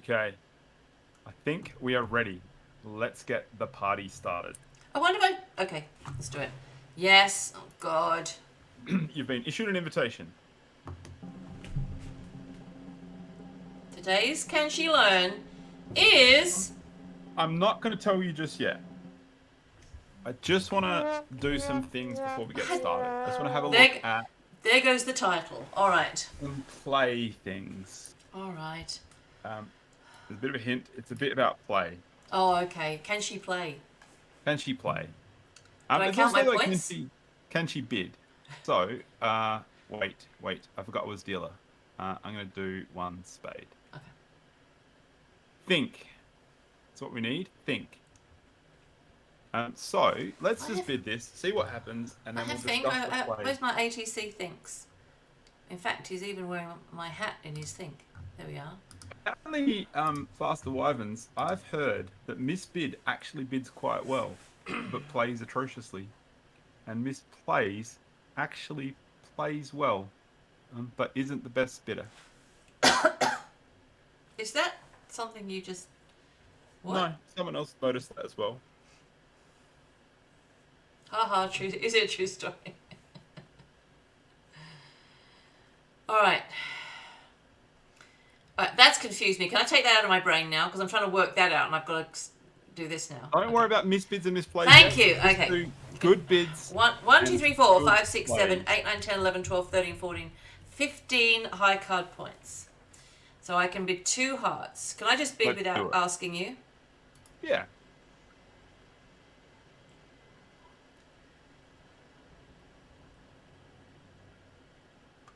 Okay, I think we are ready. Let's get the party started. I wonder if I. Okay, let's do it. Yes. Oh, God. You've been issued an invitation. Today's Can She Learn is. I'm not going to tell you just yet. I just want to do some things before we get started. I just want to have a look There, at there goes the title. All right. some play things. All right. Um, there's a bit of a hint. It's a bit about play. Oh, okay. Can she play? Can she play? Do I There's count my also like, points? can she bid? So, wait. I forgot I was dealer. I'm going to do one spade. Okay. Think. That's what we need. Think. So let's I just have, bid this, see what happens, and I then we'll have think. discuss the play. Where's my ATC thinks? In fact, he's even wearing my hat in his think. There we are. Apparently, Faster Wyverns, I've heard that Miss Bid actually bids quite well, but plays atrociously, and Miss Plays actually plays well, but isn't the best bidder. Is that something you just. What? No, someone else noticed that as well. Haha, true. Is it a true story? All right. All right, that's confused me. Can I take that out of my brain now? Because I'm trying to work that out and I've got to do this now. Don't worry about misbids and misplays. Thank yet. you. Just Okay. do good bids. 1, 2, and 3, 4, good 5, 6, 7, plays. 8, 9, 10, 11, 12, 13, 14, 15 high card points. So I can bid 2 hearts. Can I just bid Let's do without it. asking you? Yeah.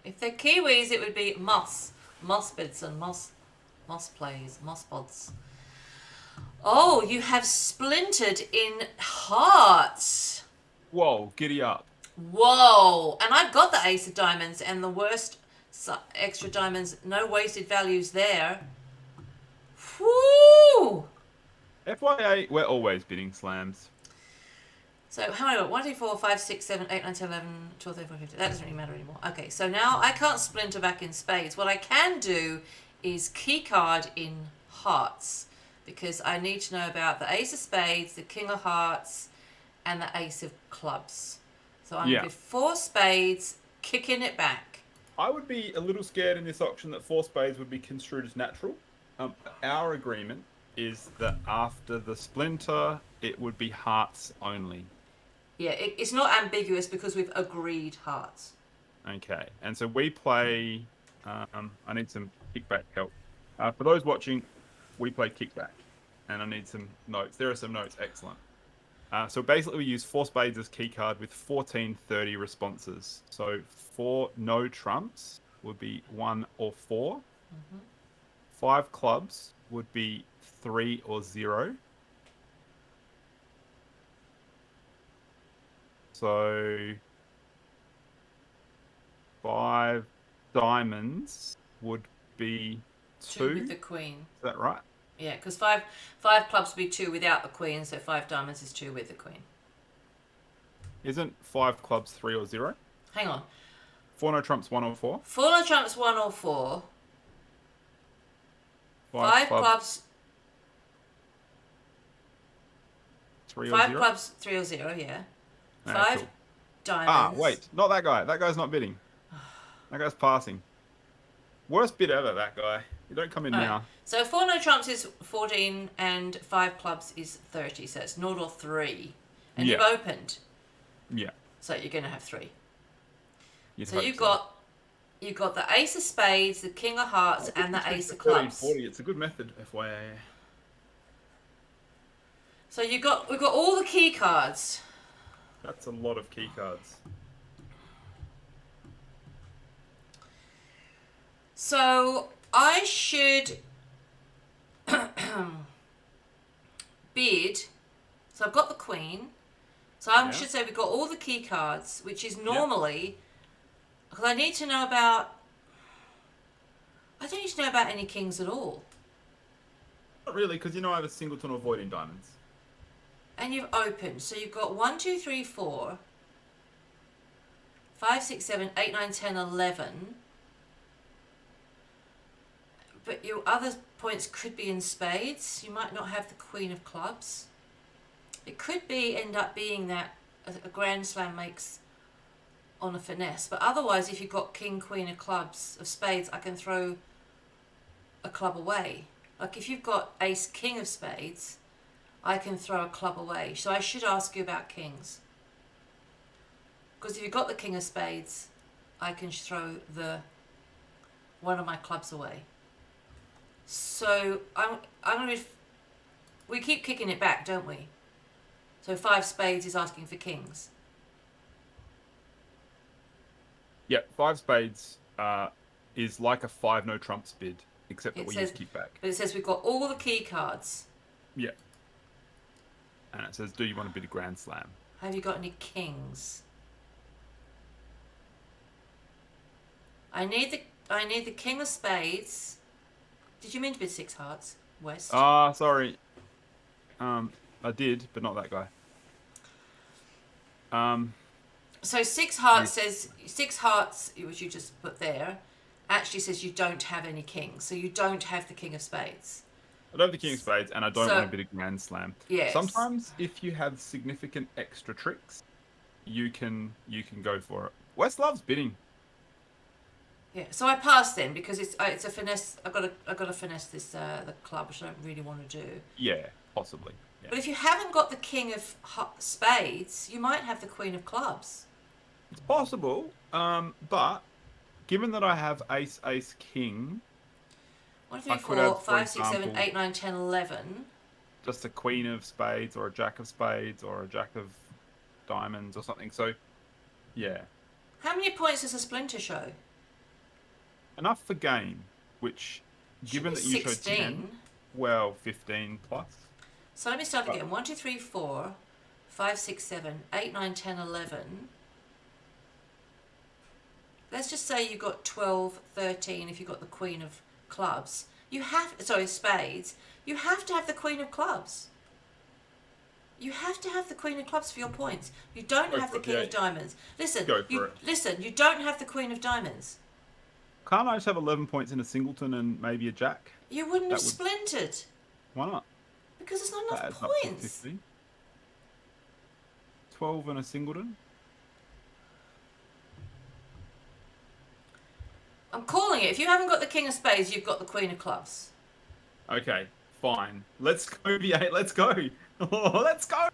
If they're Kiwis, it would be Moss. Moss bids and Moss plays. Moss pods. Oh, you have splintered in hearts. Whoa, giddy up. Whoa! And I've got the ace of diamonds and the worst extra diamonds. No wasted values there. Whoo! FYA, we're always bidding slams. So how many? 1, 2, 4, 5, 6, 7, 8, 9, 10, 11, 12, 13, 14, 15. That doesn't really matter anymore. Okay, so now I can't splinter back in spades. What I can do is key card in hearts, because I need to know about the ace of spades, the king of hearts, and the ace of clubs. So I'm going to 4 spades, kicking it back. I would be a little scared in this auction that 4 spades would be construed as natural. Our agreement is that after the splinter, it would be hearts only. Yeah, it's not ambiguous because we've agreed hearts. Okay, and so we play. I need some kickback help. For those watching, we play kickback, and I need some notes. There are some notes. Excellent. So basically, we use 4 spades as key card with 1430 responses. So 4 no trumps would be 1 or 4. Mm-hmm. 5 clubs would be 3 or 0. So 5 diamonds would be 2. With the queen. Is that right? Yeah, because five clubs would be 2 without the queen, so 5 diamonds is 2 with the queen. Isn't 5 clubs 3 or 0? Hang on. 4 no trumps 1 or 4? 4 no trumps 1 or 4. 5 clubs 3 or 5 0? clubs 3 or 0, yeah. Okay, 5 cool. diamonds. Wait, not that guy. That guy's not bidding. That guy's passing. Worst bid ever, that guy. You don't come in now. Right. So 4 no trumps is 14 and 5 clubs is 30, so it's 0 or 3. And Yeah. you've opened, Yeah. so you're going to have 3. You'd So hope you've got the ace of spades, the king of hearts, and the ace of clubs. 40. It's a good method, FYI. So we've got all the key cards. That's a lot of key cards. So I should bid. So I've got the queen. So I should say we've got all the key cards, which is normally because I need to know about. I don't need to know about any kings at all. Not really, because I have a singleton avoiding diamonds. And you've opened. So you've got 1, 2, 3, 4, 5, 6, 7, 8, 9, 10, 11. But your other points could be in spades. You might not have the queen of clubs. It could end up being that a grand slam makes on a finesse. But otherwise, if you've got king, queen of clubs, of spades, I can throw a club away. Like if you've got ace, king of spades, I can throw a club away. So I should ask you about kings. Because if you've got the king of spades, I can throw one of my clubs away. So I'm going to... We keep kicking it back, don't we? So 5 spades is asking for kings. Yeah, 5 spades is like a 5 no trumps bid, except that we use kickback. But it says we've got all the key cards. Yeah. And it says, do you want a bid of grand slam? Have you got any kings? I need the king of spades. Did you mean to bid 6 hearts, West? Sorry. I did, but not that guy. So 6 hearts says 6 hearts, which you just put there, actually says you don't have any kings, so you don't have the king of spades. I don't have the king of spades, and I don't want a bit of grand slam. Yes. Sometimes, if you have significant extra tricks, you can go for it. West loves bidding. Yeah. So I passed then because it's a finesse. I've got to finesse this the club, which I don't really want to do. Yeah, possibly. Yeah. But if you haven't got the king of spades, you might have the queen of clubs. It's possible, but given that I have ace, ace, king... 1, 2, 3, 4, 5, 6, 7, 8, 9, 10, 11. Just a queen of spades or a jack of spades or a jack of diamonds or something. So, yeah. How many points does a splinter show? Enough for game, which, given that you showed 10, well, 15 plus. So let me start again. 1, 2, 3, 4, 5, 6, 7, 8, 9, 10, 11. Let's just say you got 12, 13 if you've got the queen of clubs. Spades. You have to have the queen of clubs. You have to have the queen of clubs for your points. You don't have the king of diamonds. Listen, you don't have the queen of diamonds. Can't I just have 11 points in a singleton and maybe a jack? You wouldn't have splintered. Why not? Because there's not enough points. 12 and a singleton. I'm calling it. If you haven't got the king of spades, you've got the queen of clubs. Okay, fine. Let's go, V8. Let's go. Oh, let's go.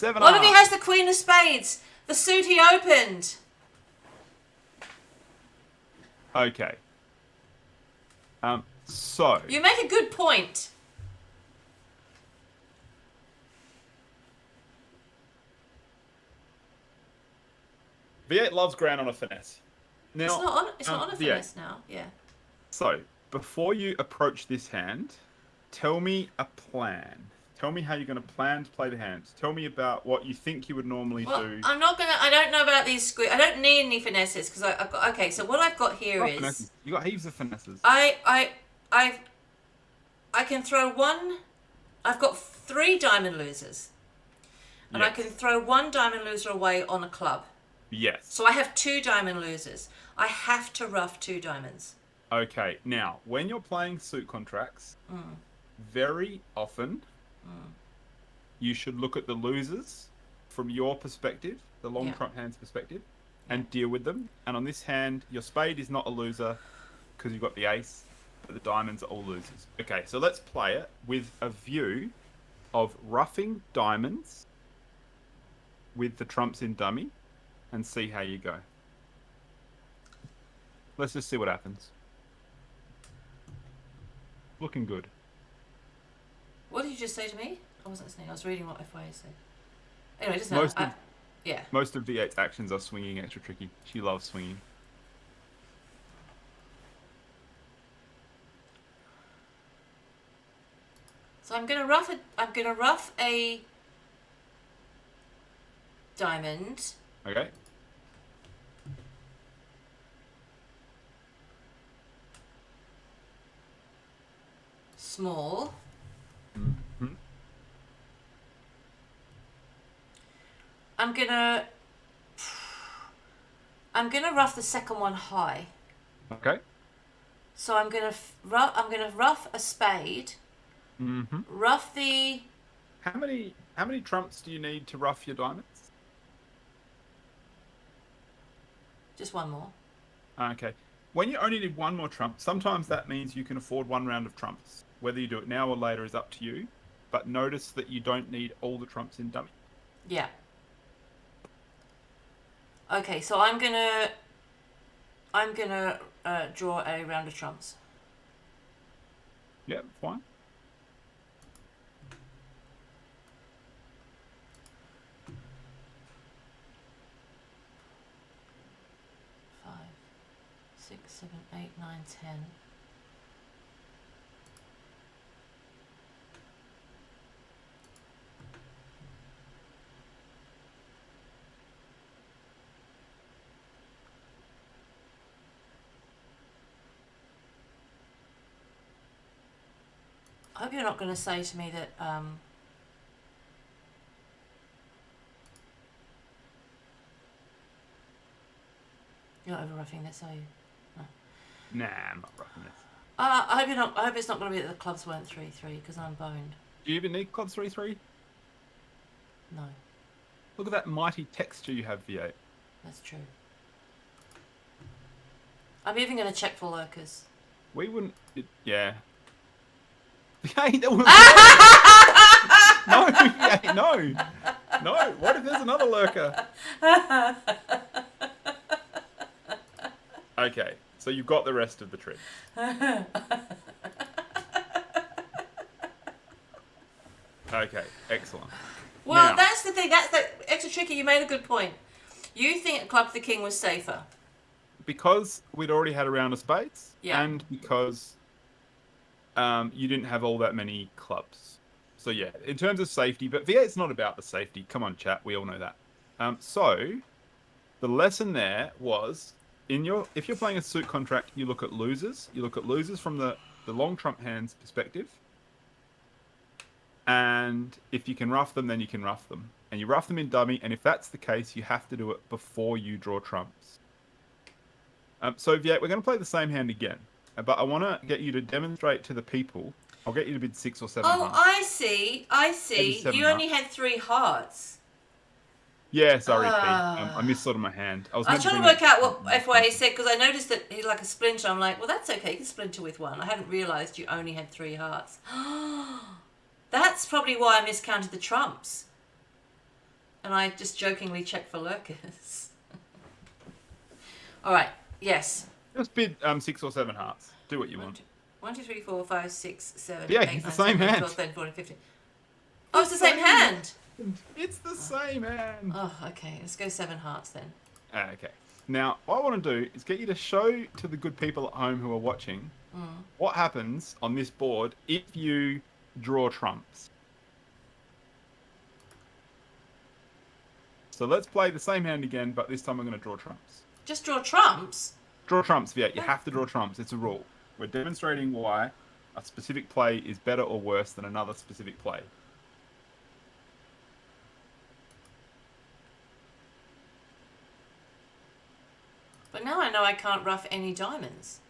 What if he has the queen of spades? The suit he opened. Okay. So... You make a good point. V8 loves ground on a finesse. Now, it's not on a finesse now. Yeah. So, before you approach this hand, tell me a plan. Tell me how you're going to plan to play the hand. Tell me about what you think you would normally do. I don't know about these I don't need any finesses because I've got... Okay, so what I've got here is... Finesses. You got heaps of finesses. I can throw one... I've got 3 diamond losers. And I can throw 1 diamond loser away on a club. Yes. So I have 2 diamond losers. I have to rough 2 diamonds. Okay, now, when you're playing suit contracts, very often, you should look at the losers from your perspective, the long trump hand's perspective, and deal with them. And on this hand, your spade is not a loser because you've got the ace, but the diamonds are all losers. Okay, so let's play it with a view of roughing diamonds with the trumps in dummy and see how you go. Let's just see what happens. Looking good. What did you just say to me? I wasn't listening. I was reading what FYA said. Anyway, just now. Most of V8's actions are swinging extra tricky. She loves swinging. So I'm gonna rough a diamond. Okay. Small. Mm-hmm. I'm gonna I'm going to rough the second one high. Okay. So I'm going to rough a spade. Mm-hmm. Rough the... How many trumps do you need to rough your diamonds? Just one more. Okay. When you only need one more trump, sometimes that means you can afford one round of trumps. Whether you do it now or later is up to you. But notice that you don't need all the trumps in dummy. Yeah. Okay, so I'm gonna draw a round of trumps. Yeah, fine. Five, six, seven, eight, nine, 10. I hope you're not going to say to me that you're not over roughing this, are you? Nah, I'm not roughing this. I hope you're not. I hope it's not going to be that the clubs weren't 3-3 because I'm boned. Do you even need clubs 3-3? No, Look at that mighty texture you have, V8. that's true. I'm even going to check for lurkers. We wouldn't. Yeah. Hey, that was. No, V8, no. What if there's another lurker? Okay, so you've got the rest of the trick. Okay, excellent. Well, Now- that's the thing. That's the extra tricky. You made a good point. You think Club the King was safer? Because we'd already had a round of spades, Yeah. and because you didn't have all that many clubs. So yeah, in terms of safety, but V8's not about the safety. Come on, chat, we all know that. So the lesson there was if you're playing a suit contract, you look at losers. You look at losers from the long trump hands perspective. And if you can rough them, then you can rough them. And you rough them in dummy, and if that's the case, you have to do it before you draw trumps. So yeah, we're going to play the same hand again. But I want to get you to demonstrate to the people. I'll get you to bid 6 or 7 Oh, hearts. I see. I see. 87 You only had 3 hearts. Yeah, sorry, Pete. I missed sort of my hand. I was meant trying to bring work that- out what FYA said because I noticed that he like a splinter. I'm like, well, that's okay. You can splinter with one. I hadn't realised you only had 3 hearts. That's probably why I miscounted the trumps. And I just jokingly checked for lurkers. All right. Yes. Just bid 6 or 7 hearts. Do what you want. 1, 2, 3, 4, 5, 6, 7, Yeah, 8, it's the 9, same 10, 11, hand. 12, 13, 14, 15. Oh, it's the same hand. It's the same hand. Oh, okay. Let's go 7 hearts then. Okay. Now, what I want to do is get you to show to the good people at home who are watching what happens on this board if you draw trumps. So let's play the same hand again, but this time I'm going to draw trumps. Just draw trumps. Draw trumps, yeah. You have to draw trumps. It's a rule. We're demonstrating why a specific play is better or worse than another specific play. But now I know I can't rough any diamonds.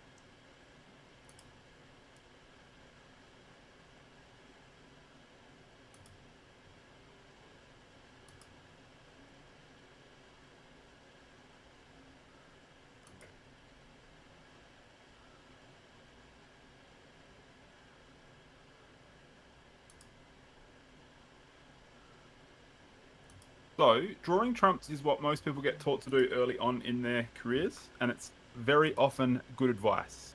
So, drawing trumps is what most people get taught to do early on in their careers, and it's very often good advice.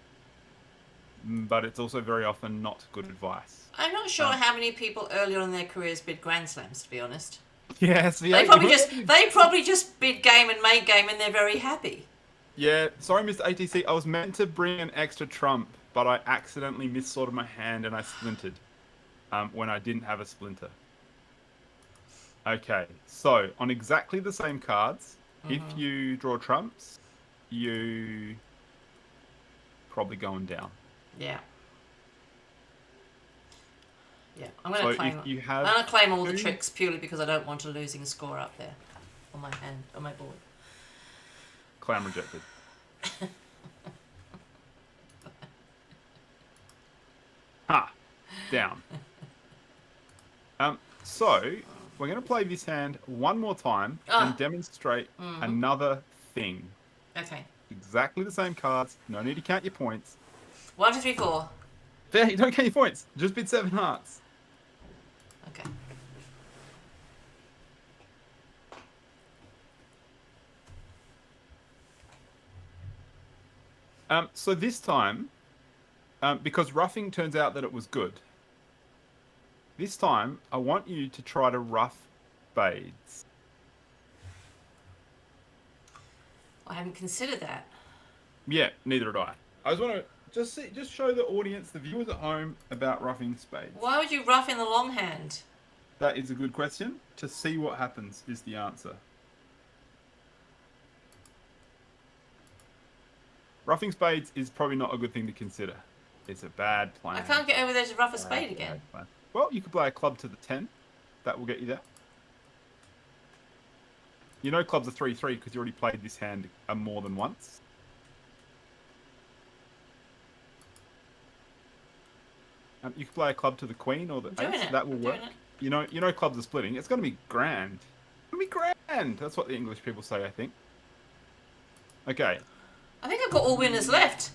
But it's also very often not good advice. I'm not sure how many people early on in their careers bid Grand Slams, to be honest. Yes, yeah. They probably just bid game and made game and they're very happy. Yeah, sorry, Mr. ATC. I was meant to bring an extra trump, but I accidentally missorted my hand and I splintered when I didn't have a splinter. Okay, so on exactly the same cards, if you draw trumps, you probably going down. Yeah. Yeah, I'm going to So claim. if you have I'm going to claim all the two- tricks purely because I don't want a losing score up there on my hand on my board. Clam rejected. Ha! Down. So we're going to play this hand one more time and demonstrate another thing. Okay. Exactly the same cards. No need to count your points. 1, 2, 3, 4. There, you don't count your points. Just bid 7 hearts. Okay. So this time, because roughing turns out that it was good. This time, I want you to try to rough spades. I haven't considered that. Yeah, neither did I. I just want to just show the audience, the viewers at home, about roughing spades. Why would you rough in the long hand? That is a good question. To see what happens is the answer. Roughing spades is probably not a good thing to consider. It's a bad plan. I can't get over there to rough a spade again. Well, you could play a club to the 10. That will get you there. You know clubs are 3-3 because you already played this hand more than once. You could play a club to the queen or the ace. That will work. You know clubs are splitting. It's going to be grand. It's going to be grand. That's what the English people say, I think. Okay. I think I've got all winners left.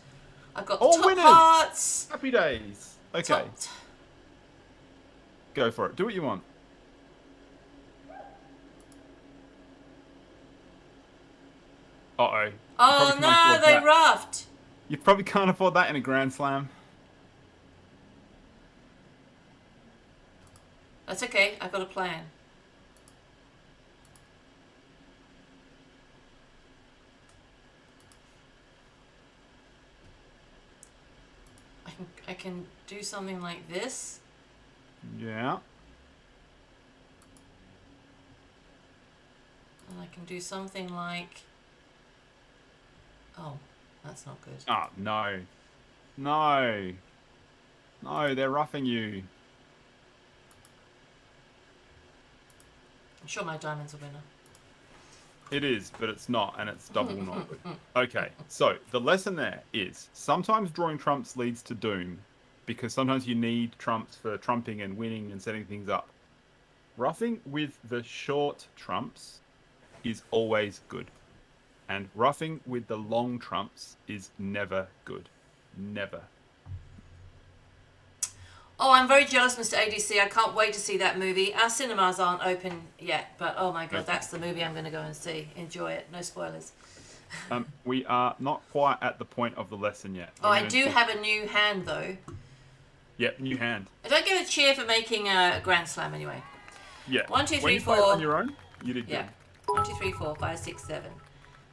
I've got all top winners. hearts. Happy days. Okay. Go for it. Do what you want. Uh-oh. Oh no, they roughed. You probably can't afford that in a Grand Slam. That's okay. I've got a plan. I can do something like this. Yeah. And I can do something like... Oh, that's not good. Oh, no. No. No, they're roughing you. I'm sure my diamond's a winner. It is, but it's not, and it's double not good. Okay, so the lesson there is sometimes drawing trumps leads to doom because sometimes you need trumps for trumping and winning and setting things up. Roughing with the short trumps is always good. And roughing with the long trumps is never good. Never. Oh, I'm very jealous, Mr. ADC. I can't wait to see that movie. Our cinemas aren't open yet, but oh my god, that's the movie I'm going to go and see. Enjoy it. No spoilers. We are not quite at the point of the lesson yet. I do have a new hand, though. Yep, new hand. I don't get a cheer for making a Grand Slam, anyway. Yeah. 1, 2, 3, 4. When you play it on your own, you did good. Yeah. 1, 2, 3, 4, 5, 6, 7.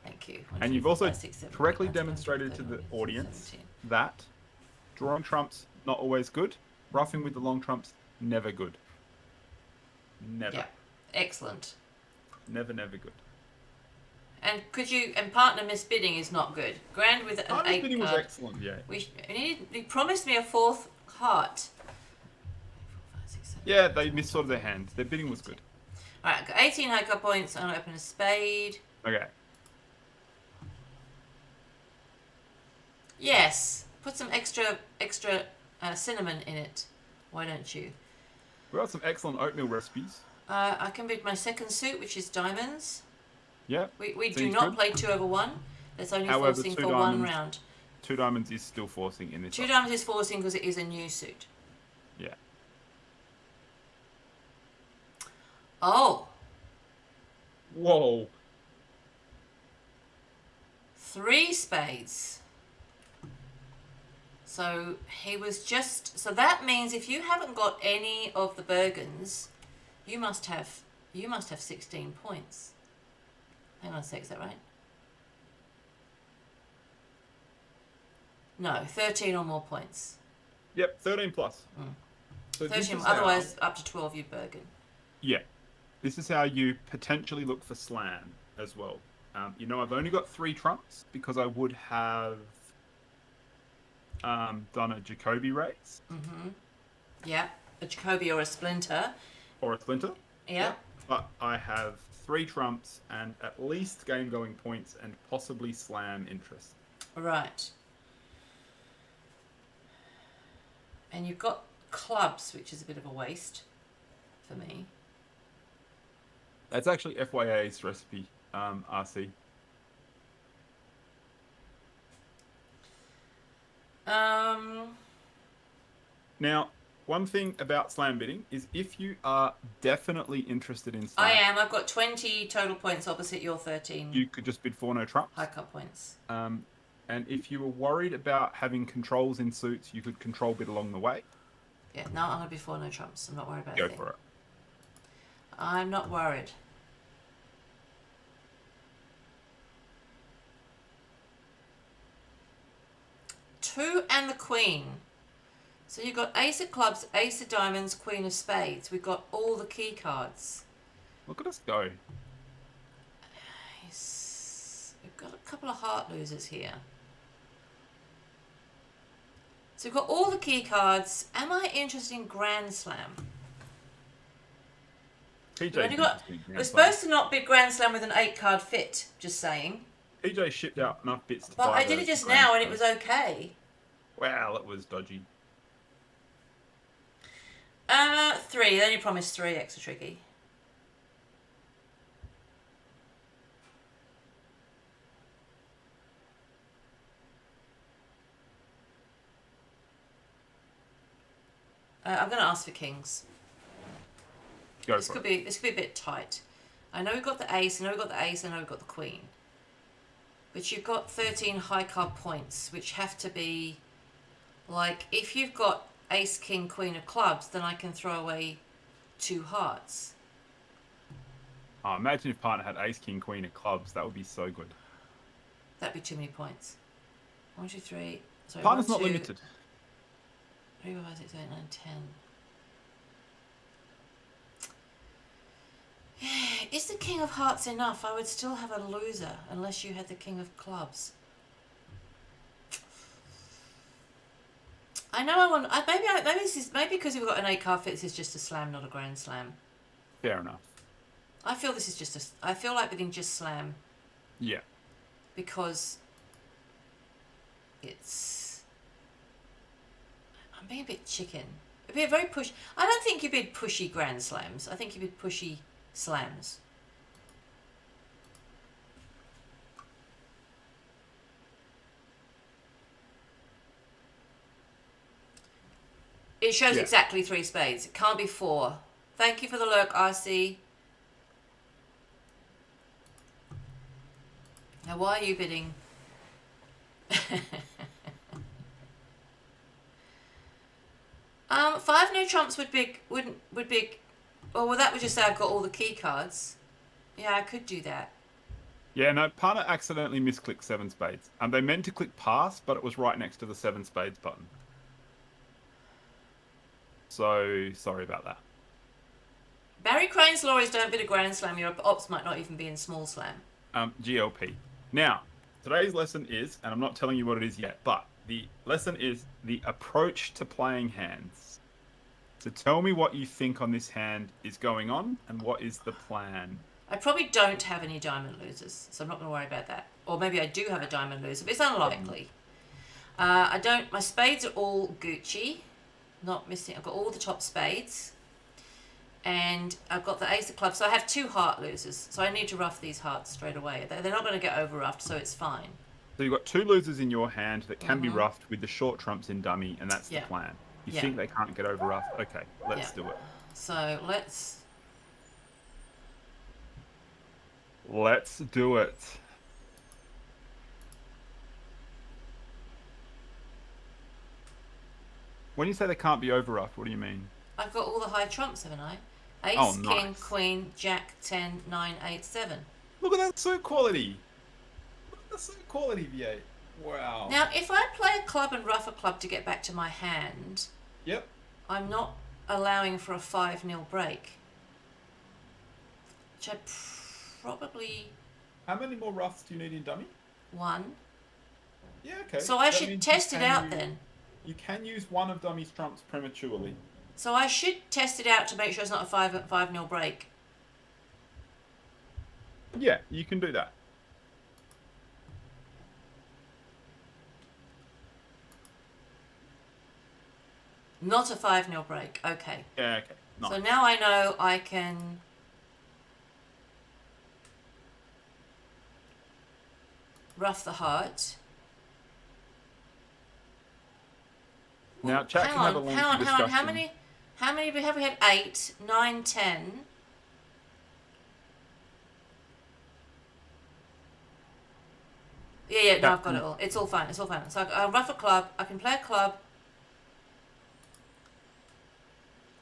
Thank you. 1, And 2, you've 4, also 5, 6, 7, correctly 8, 9, 10, demonstrated 11, to the 12, audience 17. that drawing trumps not always good. Roughing with the long trumps never good. Never. Yeah. Excellent. Never good. And partner misbidding is not good. Grand with an 8 bidding was card. excellent, yeah. He promised me a 4th heart. 4, 5, 6, 7, Yeah, they missed sort of their hand. Their bidding was good. Alright, I've got 18 high card points. I'm going to open a spade. Okay. Yes. Put some extra cinnamon in it. Why don't you? We've got some excellent oatmeal recipes. I can bid my second suit, which is diamonds. Yeah. We do not play 2 over 1. That's only However, forcing 2 for diamonds, 1 round. 2 diamonds is still forcing in this. 2 diamonds is forcing because it is a new suit. Yeah. Oh. Whoa. 3 spades. So he was just... So that means if you haven't got any of the Bergens, you must have 16 points. Hang on a sec, is that right? No, 13 or more points. Yep, 13 plus. So 13, otherwise up to 12 you Bergen. Yeah. This is how you potentially look for slam as well. I've only got 3 trumps because I would have done a Jacoby raise. Mm-hmm. Yeah, a Jacoby or a Splinter. Or a Splinter. Yeah. But I have 3 trumps and at least game going points and possibly slam interest. Right. And you've got clubs, which is a bit of a waste for me. That's actually FYA's recipe, RC. Now, one thing about slam bidding is if you are definitely interested in slam, I am. I've got 20 total points opposite your 13 you could just bid 4 no trumps. high cut points. And if you were worried about having controls in suits, you could control bid along the way. Yeah, no, I'm going to be 4 no trumps. I'm not worried about Go it. for it. I'm not worried. Two and the queen. So you've got ace of clubs, ace of diamonds, queen of spades. We've got all the key cards. Look at us go. We've got a couple of heart losers here. So we've got all the key cards. Am I interested in Grand Slam? We're supposed to not bid Grand Slam with an 8-card fit, just saying. PJ shipped out enough bits to But buy I did the it just Grand now and it Slam. was okay. Well, it was dodgy. 3. They only promised 3 extra tricky. I'm going to ask for kings. This could be a bit tight. I know we've got the ace, I know we've got the ace, I know we've got the queen. But you've got 13 high card points, which have to be like, if you've got ace, king, queen of clubs, then I can throw away 2 hearts. Oh, imagine if partner had ace, king, queen of clubs. That would be so good. That'd be too many points. 1, 2, 3. Sorry, Partner's 1, not 2, limited. 3, 4, 5, 6, 7, 8, 9, 10. Is the king of hearts enough? I would still have a loser unless you had the king of clubs. I know I want. Maybe because we've got an 8-card fit, this is just a slam, not a grand slam. Fair enough. I feel this is just a. I feel like bidding just slam. Yeah. Because it's. I'm being a bit chicken. It'd be a very push. I don't think you bid pushy grand slams. I think you bid pushy slams. It shows exactly 3 spades. It can't be 4. Thank you for the lurk, RC. Now, why are you bidding? 5 no trumps would be. Oh, well, that would just say I've got all the key cards. Yeah, I could do that. Yeah, no, partner accidentally misclicked 7 spades. They meant to click pass, but it was right next to the 7 spades button. So, sorry about that. Barry Crane's law is don't bid a grand slam. Your ops might not even be in small slam. GLP. Now, today's lesson is, and I'm not telling you what it is yet, but the lesson is the approach to playing hands. So tell me what you think on this hand is going on and what is the plan. I probably don't have any diamond losers, so I'm not going to worry about that. Or maybe I do have a diamond loser, but it's unlikely. I don't. My spades are all Gucci, not missing. I've got all the top spades, and I've got the ace of clubs. So I have 2 heart losers. So I need to rough these hearts straight away. They're not going to get over roughed, so it's fine. So you've got 2 losers in your hand that can be roughed with the short trumps in dummy, and that's the plan. You think they can't get over roughed? Okay, let's do it. So let's do it. When you say they can't be over roughed, what do you mean? I've got all the high trumps, haven't I? Ace, nice. king, queen, jack, 10, 9, 8, 7. Look at that suit quality. Look at the suit quality, V8. Wow. Now, if I play a club and rough a club to get back to my hand, I'm not allowing for a 5-0 break. Which I probably... How many more roughs do you need in dummy? 1. Yeah, okay. So I should test it out then. You can use one of dummy's trumps prematurely. So I should test it out to make sure it's not a 5-0 break. Yeah, you can do that. Not a 5-0 break. Okay. Yeah, okay. Nice. So now I know I can rough the heart. Now, chat Hang can have a on, lengthy hang on, hang on. discussion. How many have we had? 8, 9, 10. Yeah, no, Chat I've got can- it all. It's all fine. It's all fine. So I'll rough a club. I can play a club.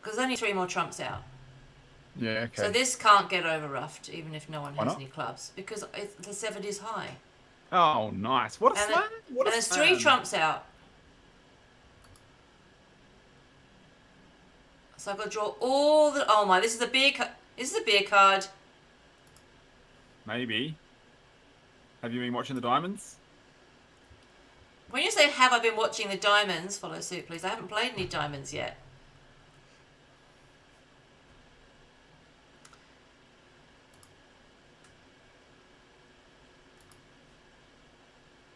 Because there's only 3 more trumps out. Yeah, okay. So this can't get over roughed, even if no one Why has not? any clubs. Because the 7 is high. Oh, nice. What a And, slam. What a there's slam. 3 trumps out. So I've got to draw all the... Oh my, this is a beer card. This is a beer card. Maybe. Have you been watching the diamonds? When you say, have I been watching the diamonds, follow suit, please. I haven't played any diamonds yet.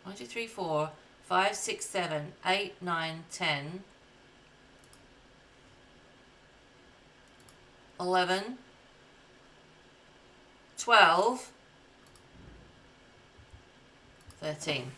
One, 2, 3, 4, 5, 6, 7, 8, 9, 10, 11, 12, 13.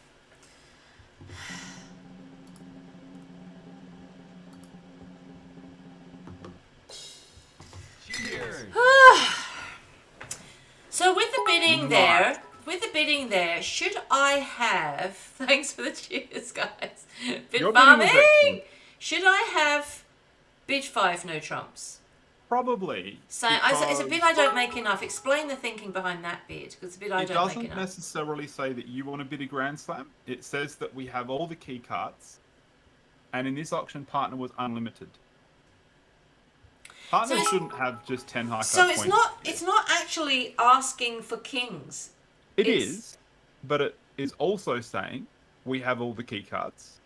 So with the bidding there, should I have? Thanks for the cheers, guys. Bid Your bidding was farming. excellent. Should I have bid 5 no trumps? Probably. So it's a bid I don't make enough. Explain the thinking behind that bid, because it's a bid I It don't make doesn't enough. necessarily say that you want to bid a Grand Slam. It says that we have all the key cards, and in this auction, partner was unlimited. Partner So shouldn't have just 10 high card So points. it's not actually asking for kings. It it's- is, but it is also saying we have all the key cards.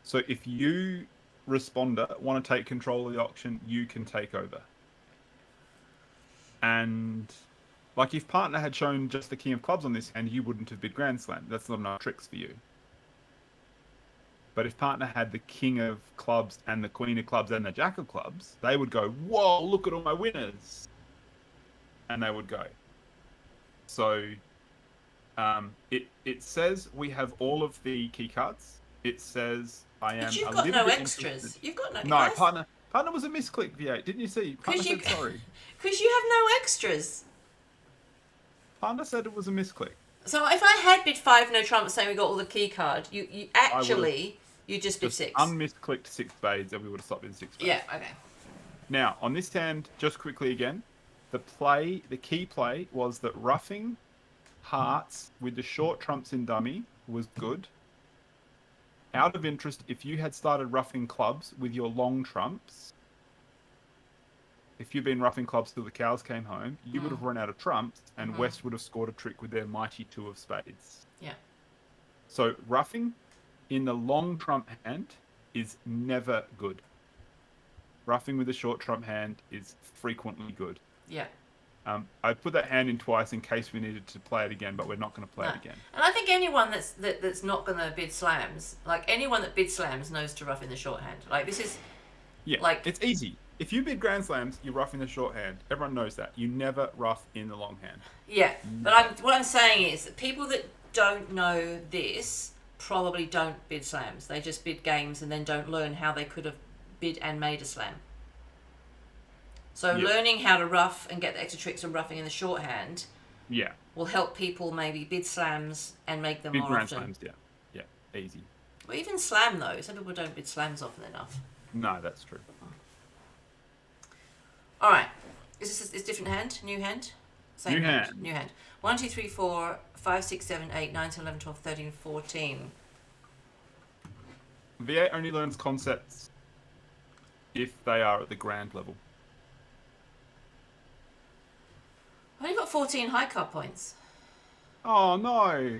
So if you, responder, want to take control of the auction, you can take over. And like if partner had shown just the king of clubs on this hand, you wouldn't have bid Grand Slam. That's not enough tricks for you. But if partner had the king of clubs and the queen of clubs and the jack of clubs, they would go, whoa, look at all my winners. And they would go. So it says we have all of the key cards. It says I am But you've a got little no bit extras. interested. You've got no. No, guys, partner was a misclick, V8. Didn't you see? Partner you- said sorry. because you have no extras. Partner said it was a misclick. So if I had bid 5 no trumps saying we got all the key card, you actually you just bid Just 6. unmisclicked 6 spades, and we would have stopped in 6 spades. Yeah. Okay. Now, on this hand, just quickly again, the key play was that roughing hearts with the short trumps in dummy was good. Out of interest, if you had started roughing clubs with your long trumps, if you'd been roughing clubs till the cows came home, you would have run out of trumps, and West would have scored a trick with their mighty 2 of spades. Yeah. So roughing in the long trump hand is never good. Roughing with a short trump hand is frequently good. Yeah. I put that hand in twice in case we needed to play it again, but we're not going to play No. it again. And I think anyone that's not going to bid slams, like anyone that bids slams, knows to rough in the shorthand. Like this is. Yeah, Like- it's easy. If you bid Grand Slams, you rough in the short hand. Everyone knows that. You never rough in the long hand. Yeah, but what I'm saying is that people that don't know this probably don't bid slams. They just bid games and then don't learn how they could have bid and made a slam. So Yeah. learning how to rough and get the extra tricks of roughing in the shorthand Yeah, will help people maybe bid slams and make them bid more Grand often. Slams, yeah. Yeah, easy. Well, even slam though, some people don't bid slams often enough. No, that's true. All right, is this different hand? New hand? New hand. New hand. 1, 2, 3, 4, 5, 6, 7, 8, 9, 10, 11, 12, 13, 14. V8 only learns concepts if they are at the grand level. I've only got 14 high card points. Oh no!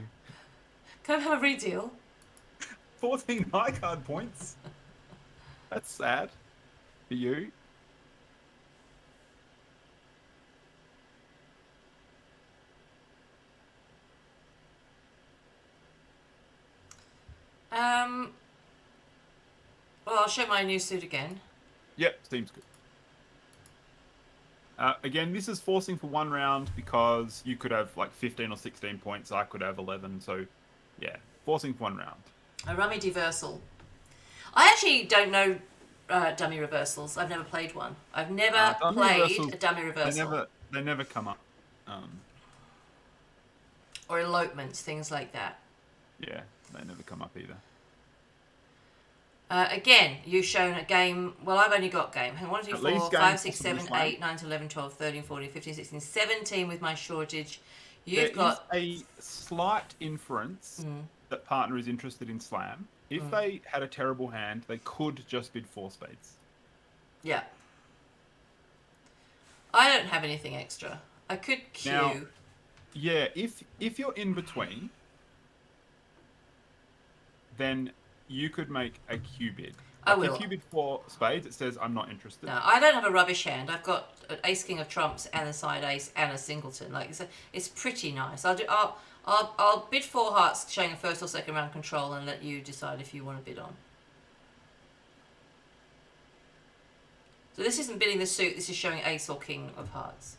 Can I have a redeal? 14 high card points? That's sad. For you? Well, I'll show my new suit again. Yep, seems good. Again, this is forcing for 1 round because you could have like 15 or 16 points. I could have 11. So, yeah, forcing for 1 round. A rummy diversal. I actually don't know dummy reversals. I've never played one. I've never played a dummy reversal. They never come up. Or elopements, things like that. Yeah, they never come up either. Again, you've shown a game. Well, I've only got game. Hang on, 1, 2, 4, 5, 6, 7, possibly 8, 9, 11, 12, 13, 14, 15, 16, 17 with my shortage. There You've got. is a slight inference that partner is interested in slam. If they had a terrible hand, they could just bid 4 spades. Yeah. I don't have anything extra. I could queue. Now, yeah, if you're in between, then you could make a Q bid. I will. If you bid 4 spades, it says I'm not interested. No, I don't have a rubbish hand. I've got an ace king of trumps and a side ace and a singleton. Like it's pretty nice. I'll bid 4 hearts, showing a first or second round control, and let you decide if you want to bid on. So this isn't bidding the suit. This is showing ace or king of hearts.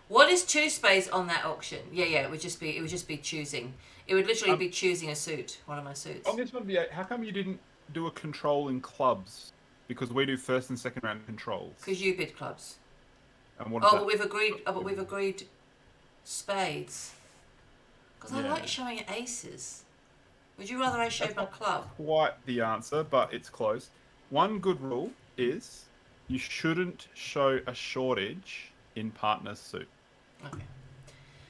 What is 2 spades on that auction? Yeah, it would just be choosing. It would literally be choosing a suit, one of my suits. On this one, how come you didn't do a control in clubs? Because we do first and second round controls. Because you bid clubs. And what but we've agreed. But we've agreed spades. Because I like showing aces. Would you rather I showed my club? Quite the answer, but it's close. One good rule is you shouldn't show a shortage in partner's suit. Okay.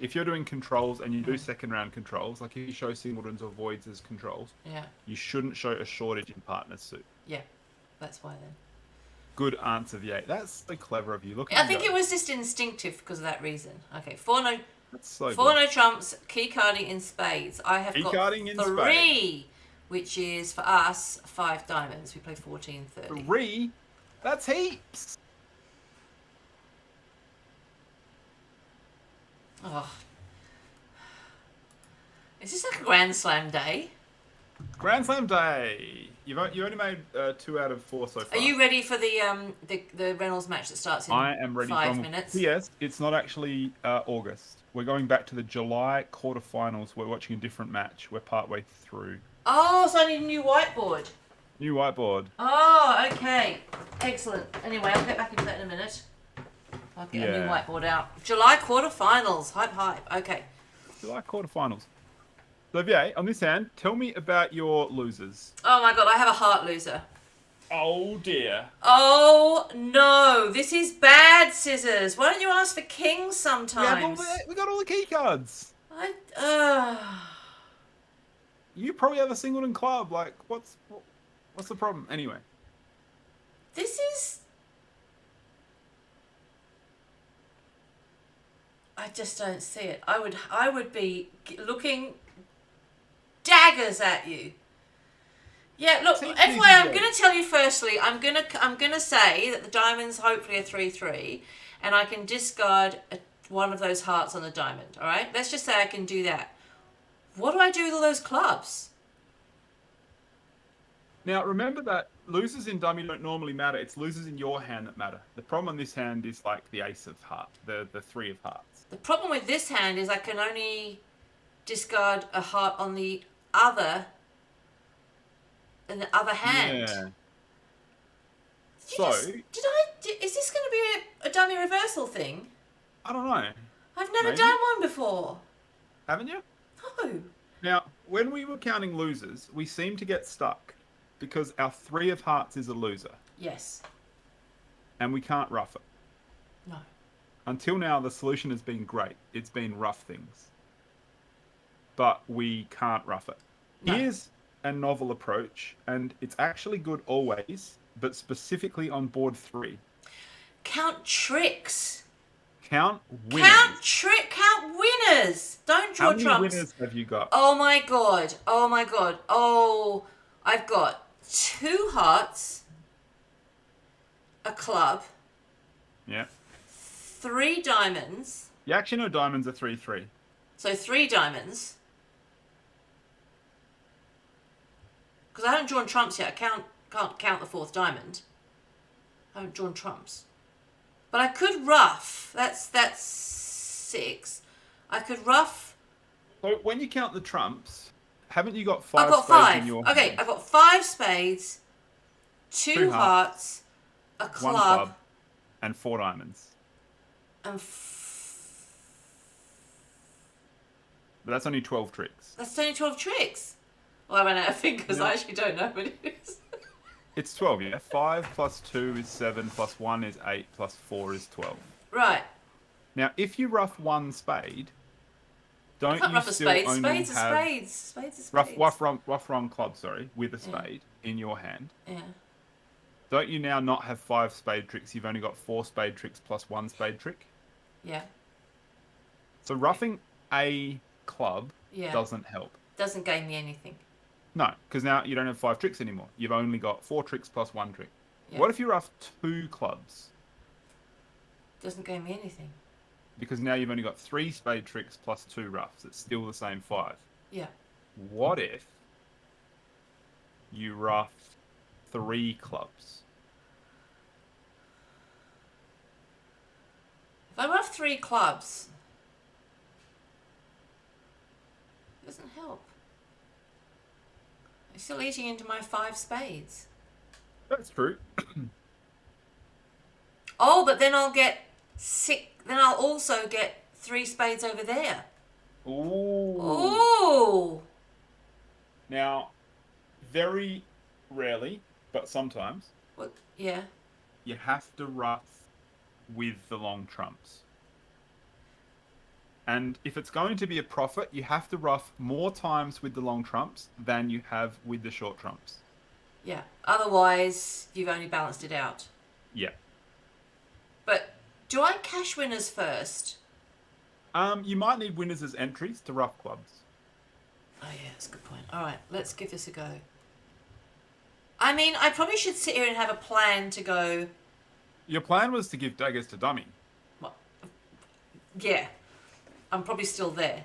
If you're doing controls and you do second round controls, like if you show singletons or voids as controls, you shouldn't show a shortage in partner's suit. Yeah, that's why then. Good answer, V8. That's so clever of you. Look. I think it was just instinctive because of that reason. Okay, 4 no. That's so 4 no trumps. Key carding in spades. I have got 3, spades. which is for us 5 diamonds. We play 14, 30. 3. That's heaps. Oh. Is this like a Grand Slam day? Grand Slam day. You only made 2 out of 4 so far. Are you ready for the Reynolds match that starts in 5 minutes? I am ready. 5 minutes. Yes, it's not actually August. We're going back to the July quarterfinals. We're watching a different match. We're partway through. Oh, so I need a new whiteboard. New whiteboard. Oh, okay. Excellent. Anyway, I'll get back into that in a minute. I'll get a new whiteboard out. July quarterfinals. Hype, hype. Okay. July quarterfinals. Olivier, on this hand, tell me about your losers. Oh my god, I have a heart loser. Oh dear. Oh no, this is bad, Scissors. Why don't you ask for kings sometimes? Yeah, but we got all the key cards. You probably have a singleton club. Like, what's the problem? Anyway. This is... I just don't see it. I would be looking daggers at you. Yeah, look, FYI, I'm going to tell you firstly, I'm going to say that the diamonds hopefully are 3-3, and I can discard one of those hearts on the diamond, all right? Let's just say I can do that. What do I do with all those clubs? Now, remember that losers in dummy don't normally matter. It's losers in your hand that matter. The problem on this hand is like the ace of hearts, the 3 of hearts. The problem with this hand is I can only discard a heart on the other hand. Yeah. Is this going to be a dummy reversal thing? I don't know. I've never done one before. Haven't you? No. Now, when we were counting losers, we seemed to get stuck because our 3 of hearts is a loser. Yes. And we can't rough it. No. Until now, the solution has been great. It's been rough things. But we can't rough it. No. Here's a novel approach, and it's actually good always, but specifically on board 3. Count tricks. Count winners. Count winners. Don't draw trumps. How many winners have you got? Oh my god. Oh my god. Oh, I've got 2 hearts, a club. Yeah. 3 diamonds. You actually know diamonds are 3-3. So 3 diamonds. Because I haven't drawn trumps yet. I can't count the fourth diamond. I haven't drawn trumps. But I could ruff. That's 6. I could ruff. So when you count the trumps, haven't you got I've five got spades 5. in your Okay, hand? I've got 5 spades, 2 2 hearts, a one club, and 4 diamonds. and But that's only 12 tricks. that's only 12 tricks. Well, I ran out of fingers. No. I actually don't know what it is. It's 12, yeah? 5 plus 2 is 7, plus 1 is 8, plus 4 is 12. Right. Now, if you rough 1 spade, don't I can't you ruff a still spade. only Spades have... are spades. Spades are spades. Rough wrong club, sorry, with a spade in your hand. Yeah. Don't you now not have 5 spade tricks? You've only got 4 spade tricks plus 1 spade trick. Yeah. So roughing a club Yeah. doesn't help. Doesn't gain me anything. No, because now you don't have 5 tricks anymore. You've only got 4 tricks plus 1 trick. Yeah. What if you rough 2 clubs? Doesn't gain me anything. Because now you've only got 3 spade tricks plus 2 roughs. It's still the same 5. Yeah. What if you rough 3 clubs? If I rough 3 clubs, it doesn't help. I'm still eating into my 5 spades. That's true. Oh, but then I'll get 6. Then I'll also get 3 spades over there. Ooh. Ooh. Now, very rarely, but sometimes, What? Yeah. you have to rough with the long trumps. And if it's going to be a profit, you have to rough more times with the long trumps than you have with the short trumps. Yeah. Otherwise, you've only balanced it out. Yeah. But do I cash winners first? You might need winners as entries to rough clubs. Oh yeah, that's a good point. All right, let's give this a go. I mean, I probably should sit here and have a plan to go. Your plan was to give daggers to dummy. Well, yeah, I'm probably still there.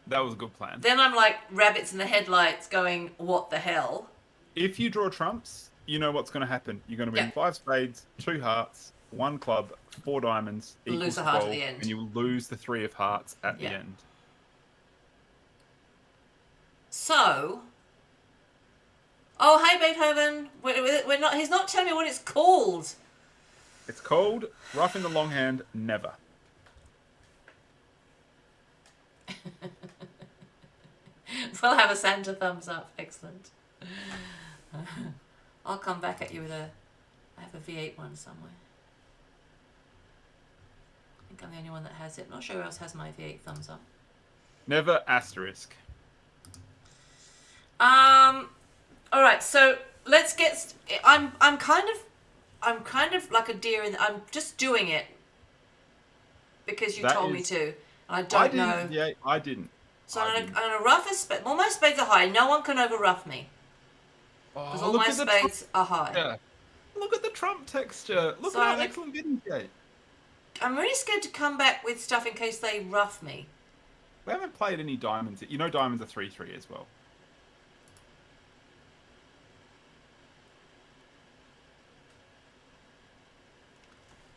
That was a good plan. Then I'm like rabbits in the headlights going, what the hell? If you draw trumps, you know what's going to happen. You're going to win Yeah. 5 spades, 2 hearts, 1 club, 4 diamonds, Lose equals a heart at 12, the end. and you will lose the 3 of hearts at the Yeah. end. So, oh hey Beethoven, we're not. He's not telling me what it's called. It's called roughing the long hand never. We'll have a Santa thumbs up. Excellent. I'll come back at you with a. I have a V8 one somewhere. I think I'm the only one that has it. I'm not sure who else has my V8 thumbs up. Never asterisk. All right. So let's get. I'm kind of like a deer in. I'm just doing it because you That told me is- to. And I don't know. didn't. Yeah, I didn't. So I I'm didn't. gonna rough a spade. Well, my spades are high. No one can over rough me because all look my at the spades are high. texture. Look at the trump texture. Look So at I'm our like- excellent bidding gate. I'm really scared to come back with stuff in case they rough me. We haven't played any diamonds. You know diamonds are 3-3 as well.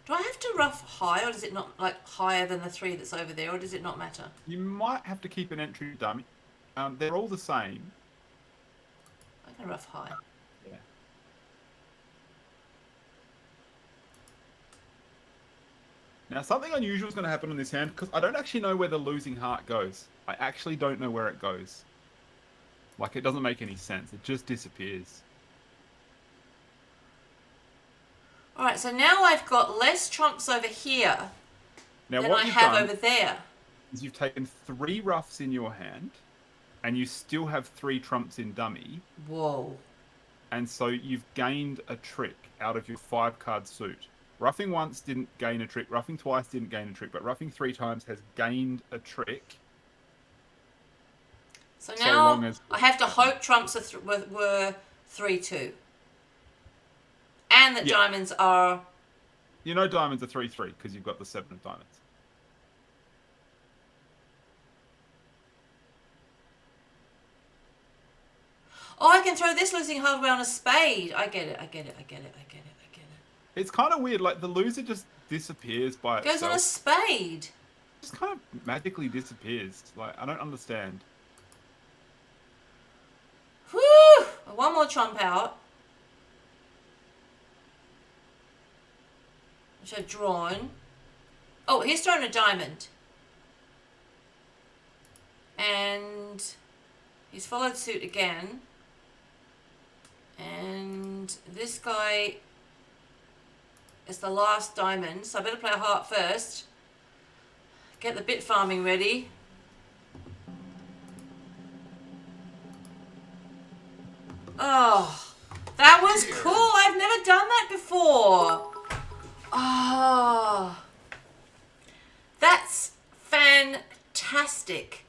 Do I have to rough high, or does it not like higher than the 3 that's over there, or does it not matter? You might have to keep an entry dummy. They're all the same. I can rough high. Yeah. Now, something unusual is going to happen on this hand because I don't actually know where the losing heart goes. I actually don't know where it goes. Like, it doesn't make any sense. It just disappears. All right, so now I've got less trumps over here Now, than what I you've have done over there. is you've taken 3 roughs in your hand, and you still have 3 trumps in dummy, Whoa. and so you've gained a trick out of your 5-card suit. Roughing once didn't gain a trick, roughing twice didn't gain a trick, but roughing 3 times has gained a trick. So So now long as- I have to hope trumps are were 3-2. And that Yeah. diamonds are... You know diamonds are 3-3 because you've got the 7 of diamonds. Oh, I can throw this losing hardware on a spade. I get it. It's kind of weird. Like the loser just disappears by Goes itself. on a spade. Just kind of magically disappears. Like I don't understand. Whew! One more trump out. Which I've drawn. Oh, he's thrown a diamond. And he's followed suit again. And this guy is the last diamond, so I better play a heart first. Get the bit farming ready. Oh, that was cool. I've never done that before. Oh, that's fantastic.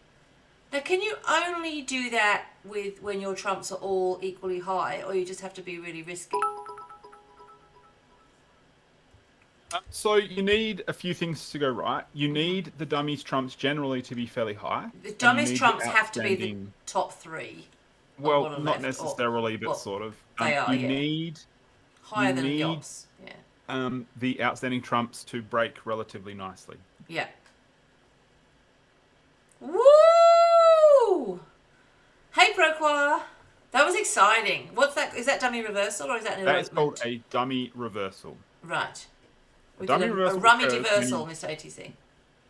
Now, can you only do that with when your trumps are all equally high, or you just have to be really risky? So you need a few things to go right. You need the dummies trumps generally to be fairly high. The and you dummies need trumps the have to be the outstanding- top three. Well, bottom not left, or- necessarily, but well, sort of. they are, you yeah. need Higher than need- the ops. Yeah. the outstanding trumps to break relatively nicely. Yeah. Woo! Hey, Proqua. That was exciting. What's that? Is that dummy reversal or is that an That is elopement? called a dummy reversal. Right. We Dummy did a reversal rummy occurs when diversal, you- Mr. ATC.